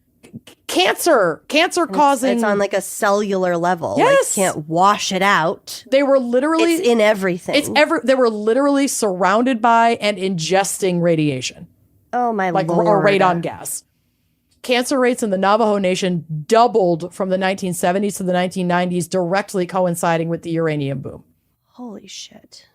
cancer causing. It's on like a cellular level. Yes. Like, can't wash it out. They were literally. It's in everything. They were literally surrounded by and ingesting radiation. Oh my Lord. Or radon gas. Cancer rates in the Navajo Nation doubled from the 1970s to the 1990s, directly coinciding with the uranium boom. Holy shit.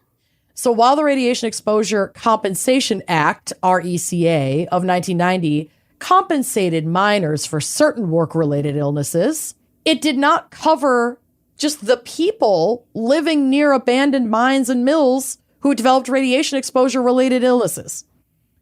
So while the Radiation Exposure Compensation Act, RECA, of 1990 compensated miners for certain work-related illnesses, it did not cover just the people living near abandoned mines and mills who developed radiation exposure-related illnesses.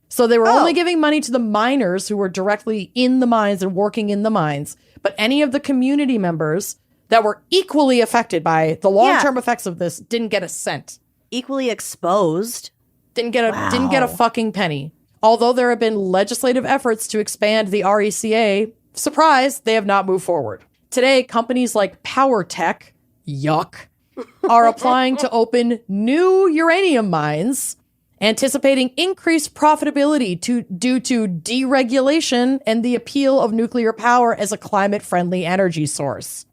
So they were only giving money to the miners who were directly in the mines and working in the mines, but any of the community members that were equally affected by the long-term effects of this didn't get a cent. Equally exposed. Didn't get a fucking penny. Although there have been legislative efforts to expand the RECA, surprise, they have not moved forward. Today, companies like PowerTech, yuck, are applying to open new uranium mines, anticipating increased profitability due to deregulation and the appeal of nuclear power as a climate-friendly energy source.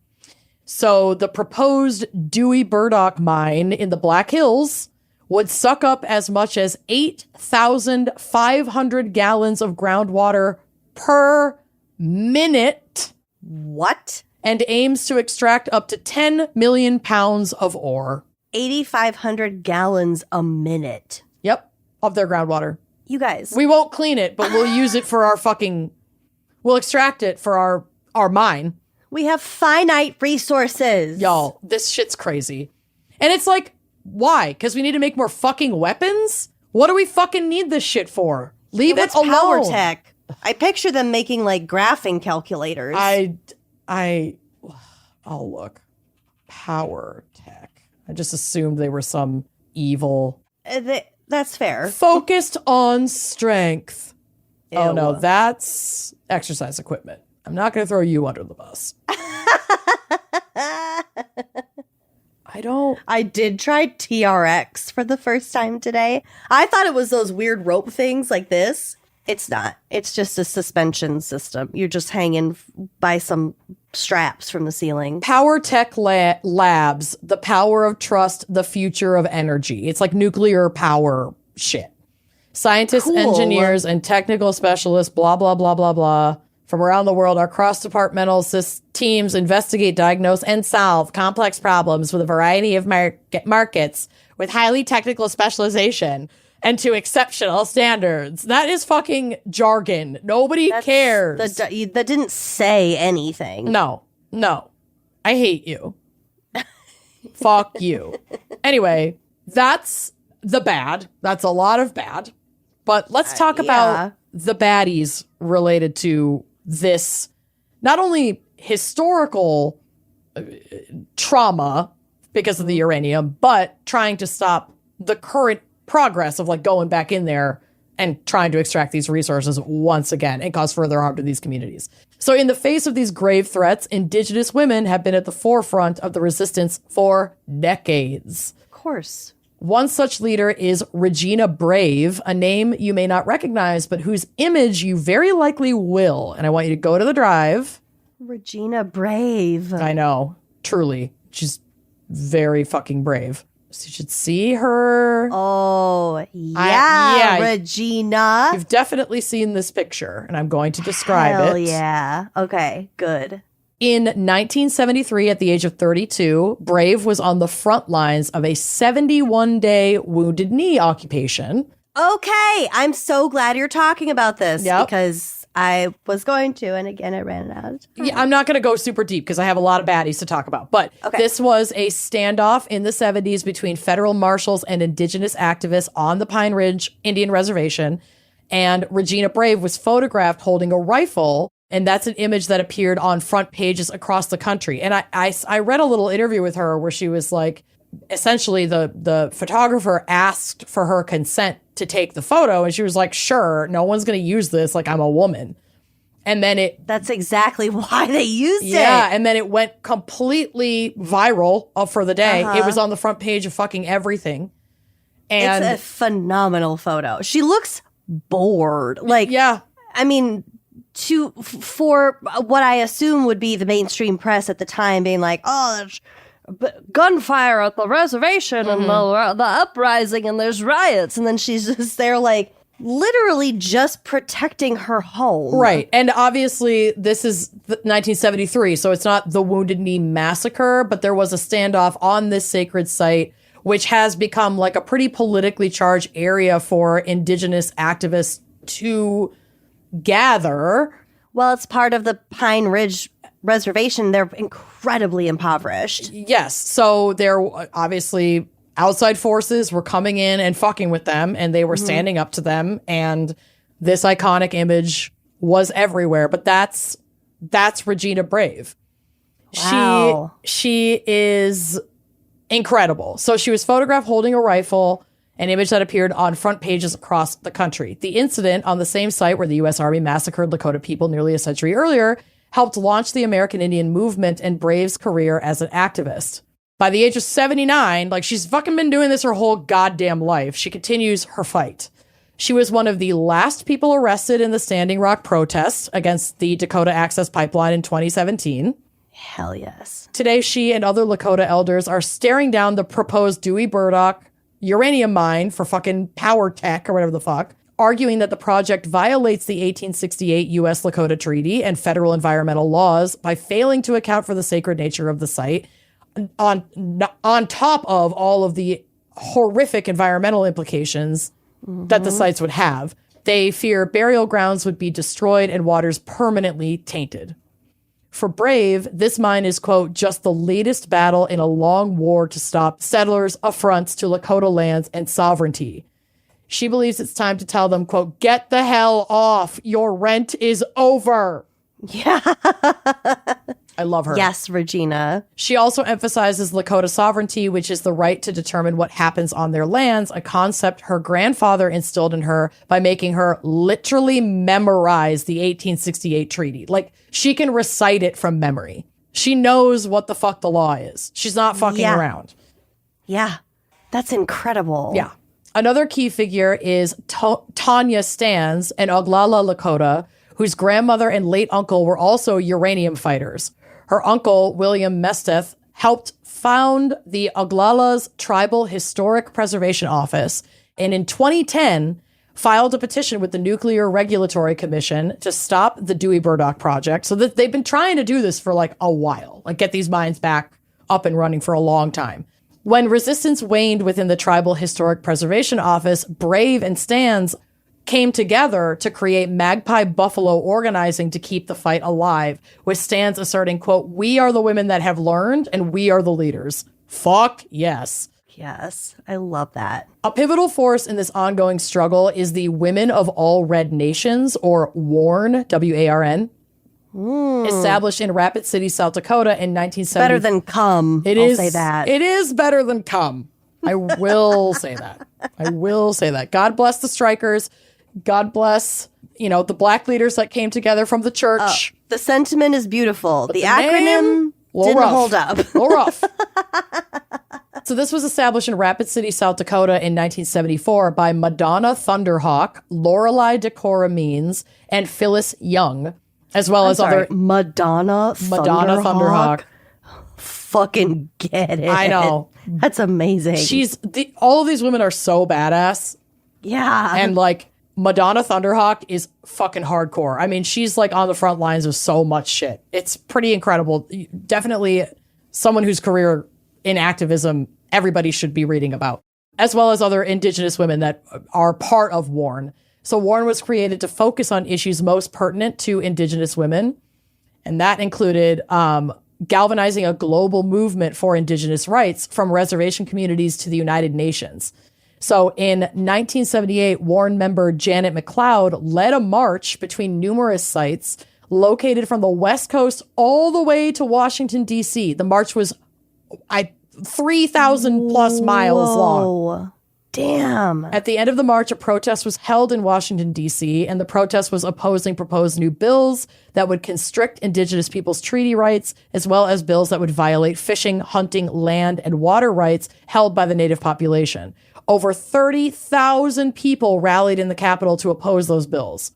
So the proposed Dewey Burdock mine in the Black Hills would suck up as much as 8,500 gallons of groundwater per minute. What? And aims to extract up to 10 million pounds of ore. 8,500 gallons a minute. Yep, of their groundwater. You guys. We won't clean it, but we'll use it for our we'll extract it for our mine. We have finite resources. Y'all, this shit's crazy. And it's like, why? Because we need to make more fucking weapons? What do we fucking need this shit for? Leave it alone. Power tech? I picture them making like graphing calculators. I'll look. Power tech. I just assumed they were some evil. That's fair. Focused on strength. Ew. Oh no, that's exercise equipment. I'm not going to throw you under the bus. I did try TRX for the first time today. I thought it was those weird rope things like this. It's not. It's just a suspension system. You're just hanging by some straps from the ceiling. Power Tech Labs, the power of trust, the future of energy. It's like nuclear power shit. Scientists, Cool. engineers, and technical specialists, blah, blah, blah, blah, blah. From around the world, our cross-departmental teams investigate, diagnose, and solve complex problems with a variety of markets with highly technical specialization and to exceptional standards. That is fucking jargon. Nobody cares. That didn't say anything. No. I hate you. Fuck you. Anyway, that's the bad. That's a lot of bad. But let's talk about the baddies related to this, not only historical trauma because of the uranium, but trying to stop the current progress of like going back in there and trying to extract these resources once again and cause further harm to these communities. So in the face of these grave threats, Indigenous women have been at the forefront of the resistance for decades. Of course. One such leader is Regina Brave, a name you may not recognize, but whose image you very likely will. And I want you to go to the drive. Regina Brave. I know, truly. She's very fucking brave. So you should see her. Oh, yeah, Regina. You've definitely seen this picture, and I'm going to describe it. Hell yeah. Okay, good. In 1973, at the age of 32, Brave was on the front lines of a 71-day Wounded Knee occupation. Okay, I'm so glad you're talking about this because I was going to, and again, I ran out of time. Yeah, I'm not going to go super deep because I have a lot of baddies to talk about. But This was a standoff in the 70s between federal marshals and indigenous activists on the Pine Ridge Indian Reservation. And Regina Brave was photographed holding a rifle. And that's an image that appeared on front pages across the country. And I read a little interview with her where she was like, essentially the photographer asked for her consent to take the photo. And she was like, sure, no one's going to use this. Like, I'm a woman. And then that's exactly why they used it. Yeah. And then it went completely viral for the day. It was on the front page of fucking everything. And it's a phenomenal photo. She looks bored. Like, yeah. I mean, for what I assume would be the mainstream press at the time being like, oh, there's gunfire at the reservation and the uprising and there's riots. And then she's just there like literally just protecting her home. Right. And obviously this is 1973, so it's not the Wounded Knee massacre, but there was a standoff on this sacred site, which has become like a pretty politically charged area for indigenous activists to gather. Well, it's part of the Pine Ridge Reservation. They're incredibly impoverished. Yes. So they're obviously outside forces were coming in and fucking with them, and they were standing up to them. And this iconic image was everywhere. But that's Regina Brave. Wow. She is incredible. So she was photographed holding a rifle, an image that appeared on front pages across the country. The incident on the same site where the U.S. Army massacred Lakota people nearly a century earlier helped launch the American Indian movement and Brave's career as an activist. By the age of 79, like she's fucking been doing this her whole goddamn life, she continues her fight. She was one of the last people arrested in the Standing Rock protests against the Dakota Access Pipeline in 2017. Hell yes. Today, she and other Lakota elders are staring down the proposed Dewey Burdock uranium mine for fucking power tech or whatever the fuck, arguing that the project violates the 1868 U.S. Lakota Treaty and federal environmental laws by failing to account for the sacred nature of the site, on top of all of the horrific environmental implications that the sites would have. They fear burial grounds would be destroyed and waters permanently tainted. For Brave, this mine is, quote, just the latest battle in a long war to stop settlers' affronts to Lakota lands and sovereignty. She believes it's time to tell them, quote, get the hell off. Your rent is over. Yeah. I love her. Yes, Regina. She also emphasizes Lakota sovereignty, which is the right to determine what happens on their lands, a concept her grandfather instilled in her by making her literally memorize the 1868 treaty. Like, she can recite it from memory. She knows what the fuck the law is. She's not fucking around. Yeah. That's incredible. Yeah. Another key figure is Tanya Stans, an Oglala Lakota, whose grandmother and late uncle were also uranium fighters. Her uncle, William Mesteth, helped found the Oglala's Tribal Historic Preservation Office. And in 2010, filed a petition with the Nuclear Regulatory Commission to stop the Dewey Burdock project. So that they've been trying to do this for like a while, like get these mines back up and running for a long time. When resistance waned within the Tribal Historic Preservation Office, Brave and Stans came together to create Magpie Buffalo organizing to keep the fight alive, with Stans asserting, quote, "We are the women that have learned and we are the leaders." Fuck yes. Yes, I love that. A pivotal force in this ongoing struggle is the Women of All Red Nations, or WARN, W-A-R-N, established in Rapid City, South Dakota in 1970. Better than come. I'll say that. It is better than come. I will say that. I will say that. God bless the strikers. God bless, the black leaders that came together from the church. The sentiment is beautiful. The name, acronym didn't hold up. A little rough. So this was established in Rapid City, South Dakota in 1974 by Madonna Thunderhawk, Lorelei Decora Means, and Phyllis Young, as well as other... Madonna Thunderhawk. Fucking get it. I know. That's amazing. All of these women are so badass. Yeah. And like Madonna Thunderhawk is fucking hardcore. I mean, she's like on the front lines of so much shit. It's pretty incredible. Definitely someone whose career in activism everybody should be reading about, as well as other Indigenous women that are part of WARN. So WARN was created to focus on issues most pertinent to Indigenous women. And that included galvanizing a global movement for Indigenous rights from reservation communities to the United Nations. So in 1978, WARN member Janet McLeod led a march between numerous sites located from the West Coast all the way to Washington, D.C. The march was 3,000 plus miles long. Damn. At the end of the march, a protest was held in Washington, D.C., and the protest was opposing proposed new bills that would constrict Indigenous peoples' treaty rights, as well as bills that would violate fishing, hunting, land, and water rights held by the native population. Over 30,000 people rallied in the Capitol to oppose those bills.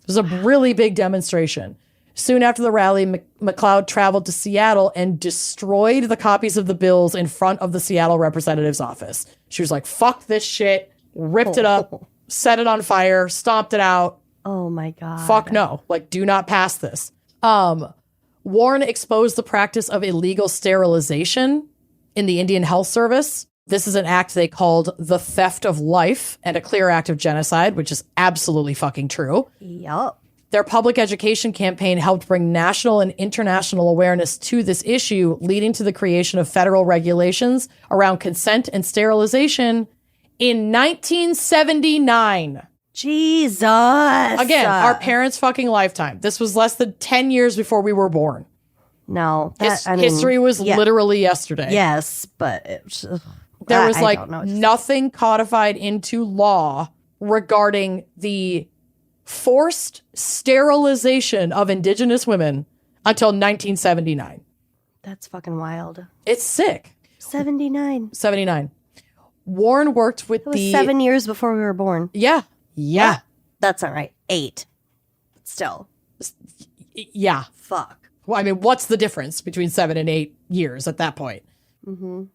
It was a really big demonstration. Soon after the rally, McLeod traveled to Seattle and destroyed the copies of the bills in front of the Seattle representative's office. She was like, fuck this shit, ripped it up, set it on fire, stomped it out. Oh my God. Fuck no. Like, do not pass this. Warren exposed the practice of illegal sterilization in the Indian Health Service. This is an act they called the theft of life and a clear act of genocide, which is absolutely fucking true. Yup. Their public education campaign helped bring national and international awareness to this issue, leading to the creation of federal regulations around consent and sterilization in 1979. Jesus. Again, our parents' fucking lifetime. This was less than 10 years before we were born. No. History was literally yesterday. Yes, but it was, there was nothing codified into law regarding the forced sterilization of Indigenous women until 1979. That's fucking wild. It's sick. 79. Warren worked with it was 7 years before we were born. Yeah. That's all right. 8. But still. Yeah. Fuck. Well, I mean, what's the difference between 7 and 8 years at that point? Mm-hmm.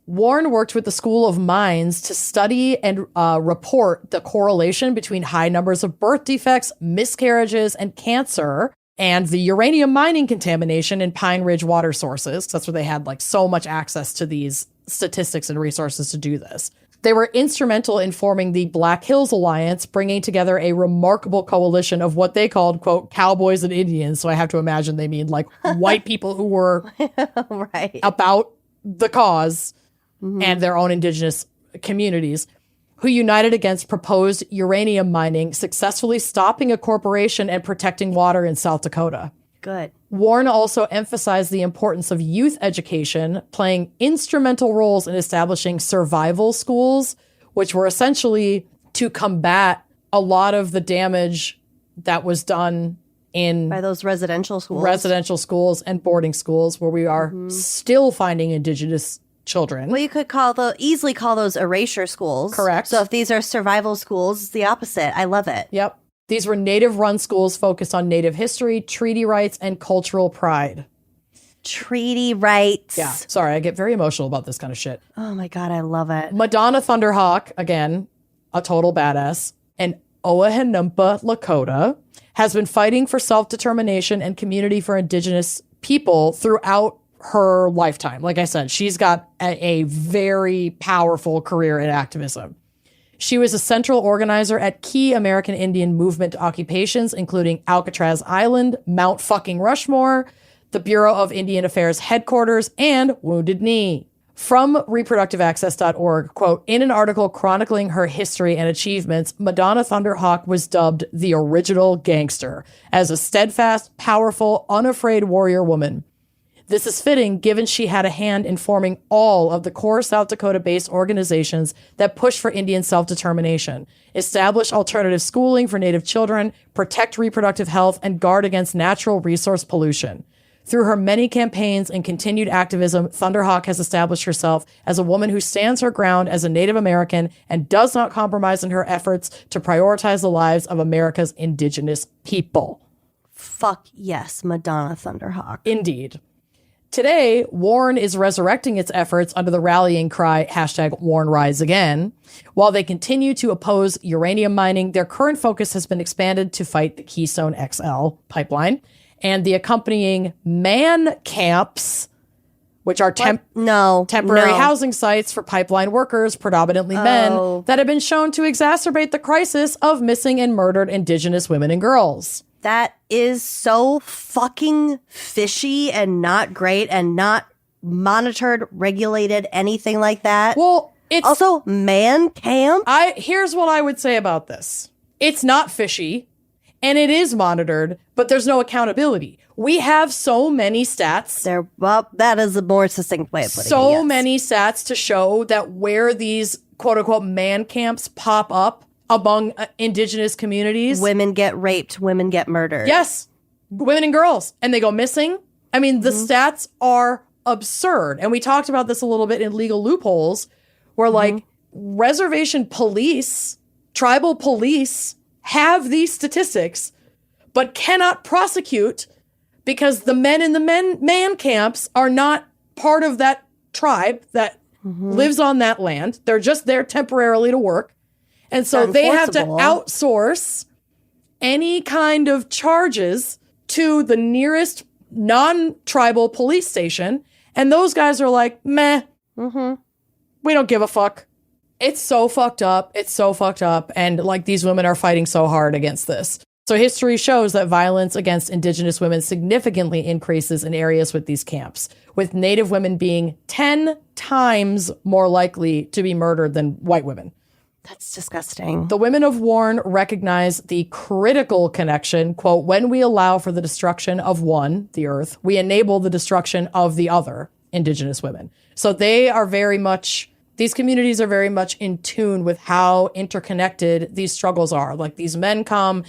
Warren worked with the School of Mines to study and report the correlation between high numbers of birth defects, miscarriages, and cancer, and the uranium mining contamination in Pine Ridge water sources. That's where they had like so much access to these statistics and resources to do this. They were instrumental in forming the Black Hills Alliance, bringing together a remarkable coalition of what they called, quote, cowboys and Indians. So I have to imagine they mean like white people who were right about the cause. Mm-hmm. And their own Indigenous communities, who united against proposed uranium mining, successfully stopping a corporation and protecting water in South Dakota. Good. Warren also emphasized the importance of youth education, playing instrumental roles in establishing survival schools, which were essentially to combat a lot of the damage that was done by those residential schools and boarding schools, where we are still finding Indigenous children. Well, you could easily call those erasure schools. Correct. So if these are survival schools, it's the opposite. I love it. Yep. These were Native-run schools focused on Native history, treaty rights, and cultural pride. Treaty rights. Yeah. Sorry, I get very emotional about this kind of shit. Oh my God, I love it. Madonna Thunderhawk, again, a total badass. and Oahanumpa Lakota, has been fighting for self-determination and community for Indigenous people throughout her lifetime. Like I said, she's got a very powerful career in activism. She was a central organizer at key American Indian movement occupations, including Alcatraz Island, Mount fucking Rushmore, the Bureau of Indian Affairs headquarters, and Wounded Knee. From reproductiveaccess.org, quote, in an article chronicling her history and achievements, Madonna Thunderhawk was dubbed the original gangster as a steadfast, powerful, unafraid warrior woman. This is fitting given she had a hand in forming all of the core South Dakota-based organizations that push for Indian self-determination, establish alternative schooling for Native children, protect reproductive health, and guard against natural resource pollution. Through her many campaigns and continued activism, Thunderhawk has established herself as a woman who stands her ground as a Native American and does not compromise in her efforts to prioritize the lives of America's Indigenous people. Fuck yes, Madonna Thunderhawk. Indeed. Today, WARN is resurrecting its efforts under the rallying cry, #WARNRiseAgain. While they continue to oppose uranium mining, their current focus has been expanded to fight the Keystone XL pipeline and the accompanying man camps, which are temporary housing sites for pipeline workers, predominantly men, that have been shown to exacerbate the crisis of missing and murdered Indigenous women and girls. That is so fucking fishy and not great and not monitored, regulated, anything like that. Well, it's also man camp. Here's what I would say about this. It's not fishy and it is monitored, but there's no accountability. We have so many stats. That is a more succinct way of putting it. So many stats to show that where these quote unquote man camps pop up among Indigenous communities. Women get raped, women get murdered. Yes. Women and girls. And they go missing. I mean, the stats are absurd. And we talked about this a little bit in Legal Loopholes, where like reservation police, tribal police have these statistics, but cannot prosecute because the men in the man camps are not part of that tribe that lives on that land. They're just there temporarily to work. And so they have to outsource any kind of charges to the nearest non-tribal police station. And those guys are like, meh, we don't give a fuck. It's so fucked up. It's so fucked up. And like these women are fighting so hard against this. So history shows that violence against Indigenous women significantly increases in areas with these camps, with Native women being 10 times more likely to be murdered than white women. That's disgusting. The women of WARN recognize the critical connection, quote, when we allow for the destruction of one, the earth, we enable the destruction of the other, Indigenous women. So they are very much, these communities are very much in tune with how interconnected these struggles are. Like these men come,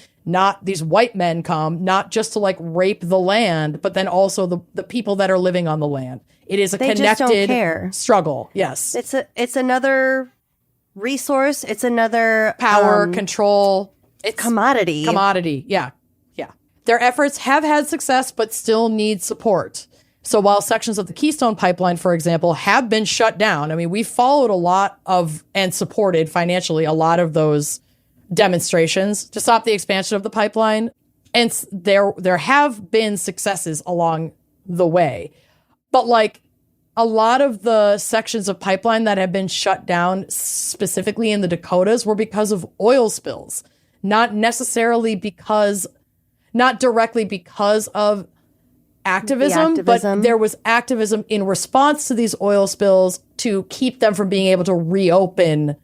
these white men come, not just to like rape the land, but then also the people that are living on the land. It is a connected struggle. Yes. It's another resource. It's another power, control. It's commodity. Yeah. Their efforts have had success, but still need support. So while sections of the Keystone Pipeline, for example, have been shut down, I mean, we followed a lot of and supported financially a lot of those demonstrations to stop the expansion of the pipeline. And there have been successes along the way. But like a lot of the sections of pipeline that have been shut down specifically in the Dakotas were because of oil spills, not directly because of activism, but there was activism in response to these oil spills to keep them from being able to reopen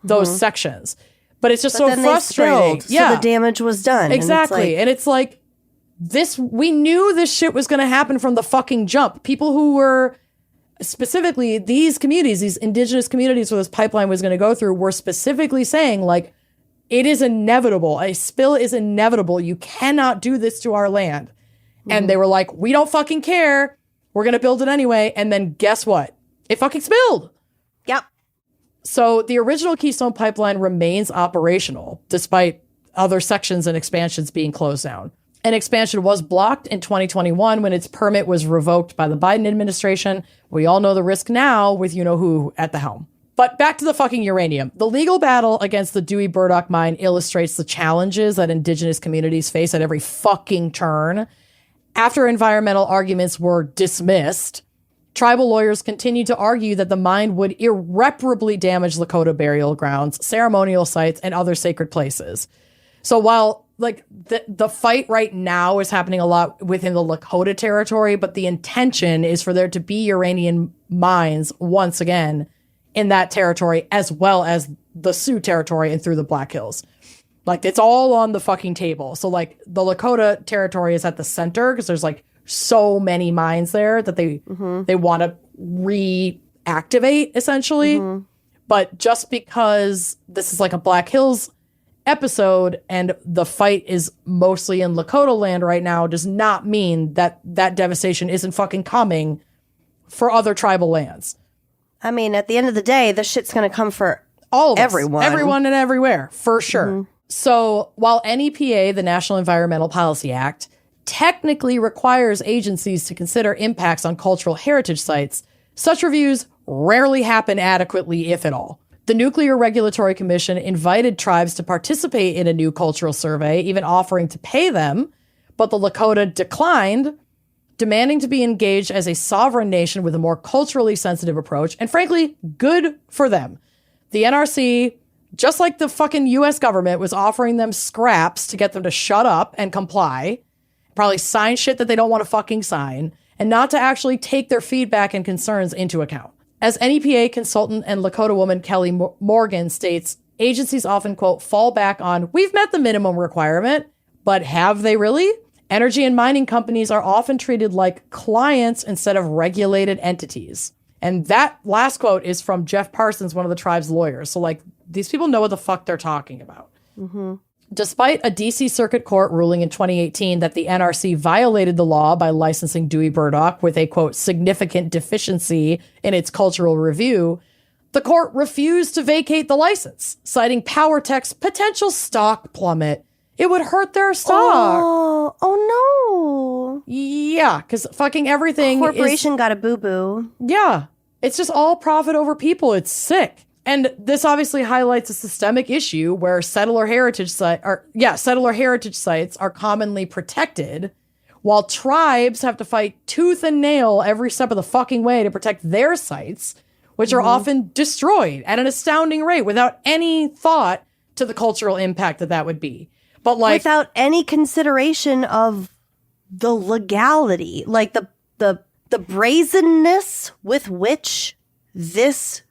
those sections. But it's just so frustrating. So the damage was done. Exactly. And it's like this, we knew this shit was going to happen from the fucking jump. People who were specifically these communities, these Indigenous communities where this pipeline was going to go through, were specifically saying like, it is inevitable. A spill is inevitable. You cannot do this to our land. And they were like, we don't fucking care. We're going to build it anyway. And then guess what? It fucking spilled. Yep. So the original Keystone Pipeline remains operational, despite other sections and expansions being closed down. An expansion was blocked in 2021 when its permit was revoked by the Biden administration. We all know the risk now with you-know-who at the helm. But back to the fucking uranium. The legal battle against the Dewey Burdock mine illustrates the challenges that indigenous communities face at every fucking turn. After environmental arguments were dismissed, tribal lawyers continued to argue that the mine would irreparably damage Lakota burial grounds, ceremonial sites, and other sacred places. So while like the fight right now is happening a lot within the Lakota territory, but the intention is for there to be uranium mines once again in that territory, as well as the Sioux territory and through the Black Hills. Like, it's all on the fucking table. So, like, the Lakota territory is at the center because there's, like, so many mines there that they want to reactivate, essentially. But just because this is, like, a Black Hills episode and the fight is mostly in Lakota land right now does not mean that that devastation isn't fucking coming for other tribal lands. I mean, at the end of the day, this shit's going to come for all of everyone. Us, everyone and everywhere, for sure. So while NEPA, the National Environmental Policy Act, technically requires agencies to consider impacts on cultural heritage sites, such reviews rarely happen adequately, if at all. The Nuclear Regulatory Commission invited tribes to participate in a new cultural survey, even offering to pay them, but the Lakota declined, demanding to be engaged as a sovereign nation with a more culturally sensitive approach, and frankly, good for them. The NRC, just like the fucking US government, was offering them scraps to get them to shut up and comply, probably sign shit that they don't want to fucking sign, and not to actually take their feedback and concerns into account. As NEPA consultant and Lakota woman Kelly Morgan states, agencies often, quote, fall back on, we've met the minimum requirement, but have they really? Energy and mining companies are often treated like clients instead of regulated entities. And that last quote is from Jeff Parsons, one of the tribe's lawyers. So, like, these people know what the fuck they're talking about. Despite a D.C. Circuit Court ruling in 2018 that the NRC violated the law by licensing Dewey Burdock with a, quote, significant deficiency in its cultural review, the court refused to vacate the license, citing PowerTech's potential stock plummet. It would hurt their stock. Oh no. Yeah, because fucking everything Corporation got a boo-boo. Yeah. It's just all profit over people. It's sick. And this obviously highlights a systemic issue where settler heritage sites are commonly protected, while tribes have to fight tooth and nail every step of the fucking way to protect their sites, which are often destroyed at an astounding rate without any thought to the cultural impact that would be. But like, without any consideration of the legality, like the brazenness with which this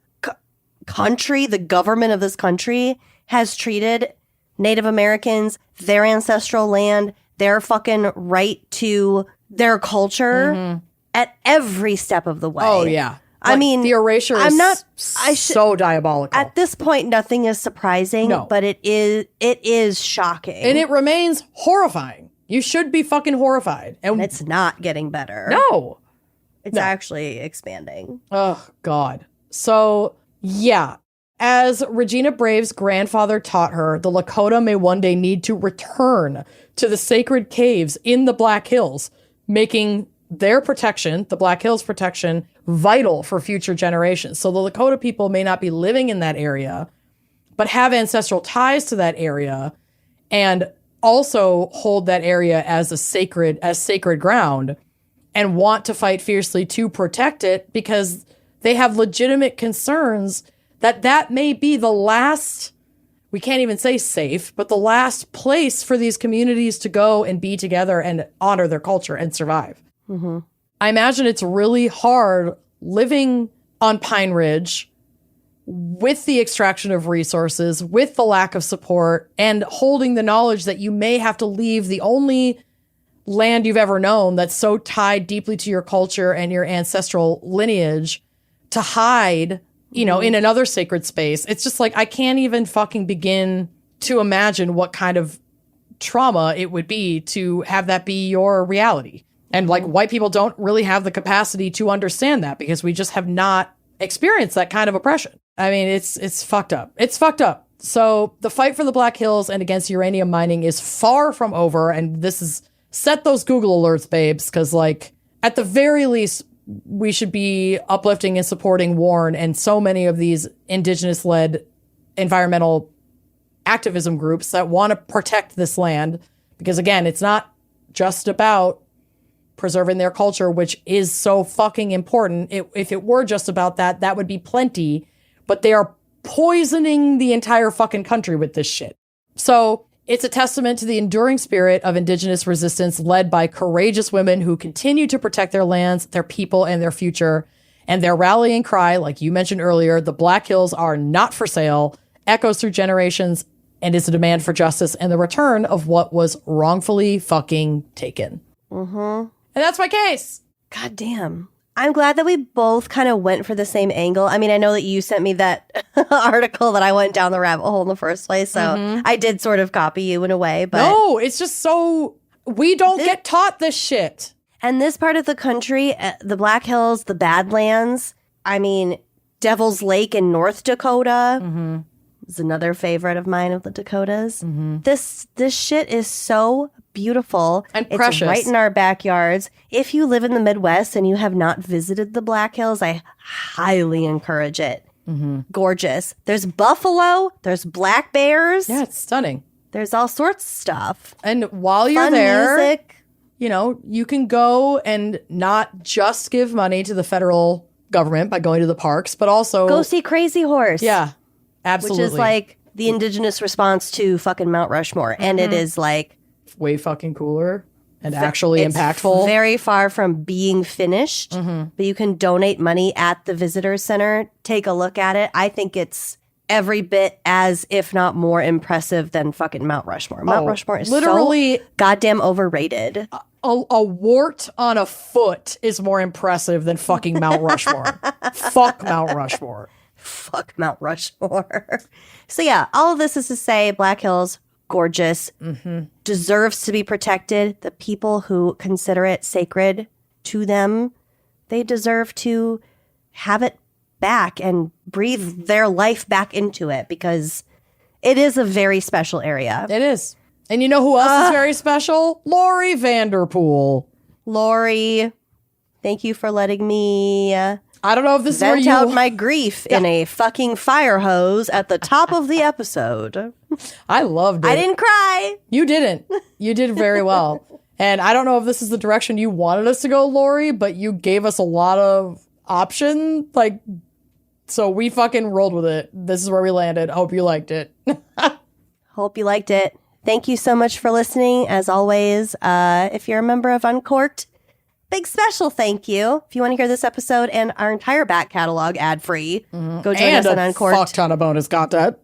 country, the government of this country, has treated Native Americans, their ancestral land, their fucking right to their culture at every step of the way. Oh yeah. I mean, the erasure is so diabolical. At this point, nothing is surprising, but it is shocking. And it remains horrifying. You should be fucking horrified. And it's not getting better. No. It's actually expanding. Oh, God. So, yeah. As Regina Brave's grandfather taught her, the Lakota may one day need to return to the sacred caves in the Black Hills, making their protection, the Black Hills protection, vital for future generations. So the Lakota people may not be living in that area, but have ancestral ties to that area and also hold that area as sacred ground and want to fight fiercely to protect it because they have legitimate concerns that may be the last, we can't even say safe, but the last place for these communities to go and be together and honor their culture and survive. I imagine it's really hard living on Pine Ridge with the extraction of resources, with the lack of support, and holding the knowledge that you may have to leave the only land you've ever known that's so tied deeply to your culture and your ancestral lineage to hide, you know, in another sacred space. It's just like, I can't even fucking begin to imagine what kind of trauma it would be to have that be your reality. And like, white people don't really have the capacity to understand that because we just have not experienced that kind of oppression. I mean, it's fucked up. It's fucked up. So the fight for the Black Hills and against uranium mining is far from over. And this is, set those Google alerts, babes, because like, at the very least, we should be uplifting and supporting WARN and so many of these indigenous-led environmental activism groups that want to protect this land. Because again, it's not just about preserving their culture, which is so fucking important. If it were just about that, that would be plenty. But they are poisoning the entire fucking country with this shit. So it's a testament to the enduring spirit of indigenous resistance led by courageous women who continue to protect their lands, their people, and their future. And their rallying cry, like you mentioned earlier, the Black Hills are not for sale, echoes through generations, and is a demand for justice and the return of what was wrongfully fucking taken. Mm-hmm. And that's my case. God damn. I'm glad that we both kind of went for the same angle. I mean, I know that you sent me that article that I went down the rabbit hole in the first place. So I did sort of copy you in a way. But no, it's just so we don't get taught this shit. And this part of the country, the Black Hills, the Badlands, I mean, Devil's Lake in North Dakota is another favorite of mine of the Dakotas. This shit is so beautiful and it's precious. Right in our backyards. If you live in the Midwest and you have not visited the Black Hills, I highly encourage it. Gorgeous. There's buffalo. There's black bears. Yeah, it's stunning. There's all sorts of stuff. And while you're Fun there, music. you know, you can go and not just give money to the federal government by going to the parks, but also Go see Crazy Horse. Yeah, absolutely. Which is like the indigenous response to fucking Mount Rushmore. And it is like way fucking cooler and actually it's impactful. Very far from being finished, but you can donate money at the visitor center. Take a look at it. I think it's every bit as, if not more impressive than fucking Mount Rushmore. Mount Rushmore is literally so goddamn overrated. a wart on a foot is more impressive than fucking Mount Rushmore. Fuck Mount Rushmore. Fuck Mount Rushmore. So yeah, all of this is to say Black Hills, gorgeous, deserves to be protected. The people who consider it sacred to them, they deserve to have it back and breathe their life back into it because it is a very special area. It is. And you know who else is very special? Lori Vanderpool. Lori, thank you for letting me I don't know if this is where vent you out my grief in a fucking fire hose at the top of the episode. I loved it. I didn't cry. You didn't. You did very well. And I don't know if this is the direction you wanted us to go, Lori, but you gave us a lot of option. Like, so we fucking rolled with it. This is where we landed. I hope you liked it. Hope you liked it. Thank you so much for listening. As always, if you're a member of Uncorked, big special thank you. If you want to hear this episode and our entire back catalog ad-free, go join us on Uncorked. Fuck ton of bonus content.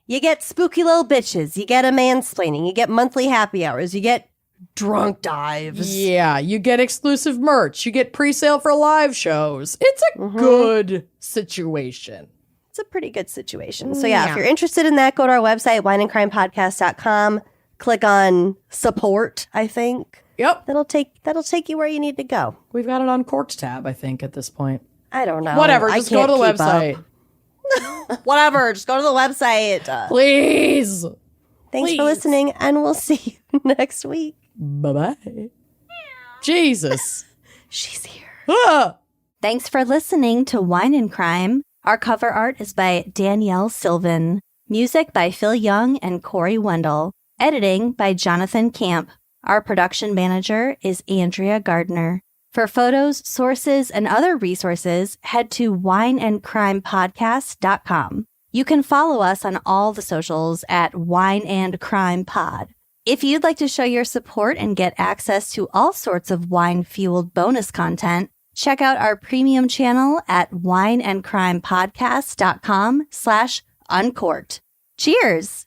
You get spooky little bitches. You get a mansplaining. You get monthly happy hours. You get drunk dives. Yeah, you get exclusive merch. You get pre-sale for live shows. It's a good situation. It's a pretty good situation. So yeah, if you're interested in that, go to our website, wineandcrimepodcast.com. Click on support, I think. Yep. That'll take you where you need to go. We've got an Uncorked tab, I think, at this point. I don't know. Whatever, I just go to the can't keep website. up. Whatever, just go to the website. Please. Thanks for listening, and we'll see you next week. Bye-bye. Jesus. She's here. Ah! Thanks for listening to Wine and Crime. Our cover art is by Danielle Sylvan. Music by Phil Young and Corey Wendell. Editing by Jonathan Camp. Our production manager is Andrea Gardner. For photos, sources, and other resources, head to wineandcrimepodcast.com. You can follow us on all the socials at Wine and Crime Pod. If you'd like to show your support and get access to all sorts of wine-fueled bonus content, check out our premium channel at wineandcrimepodcast.com/uncorked. Cheers!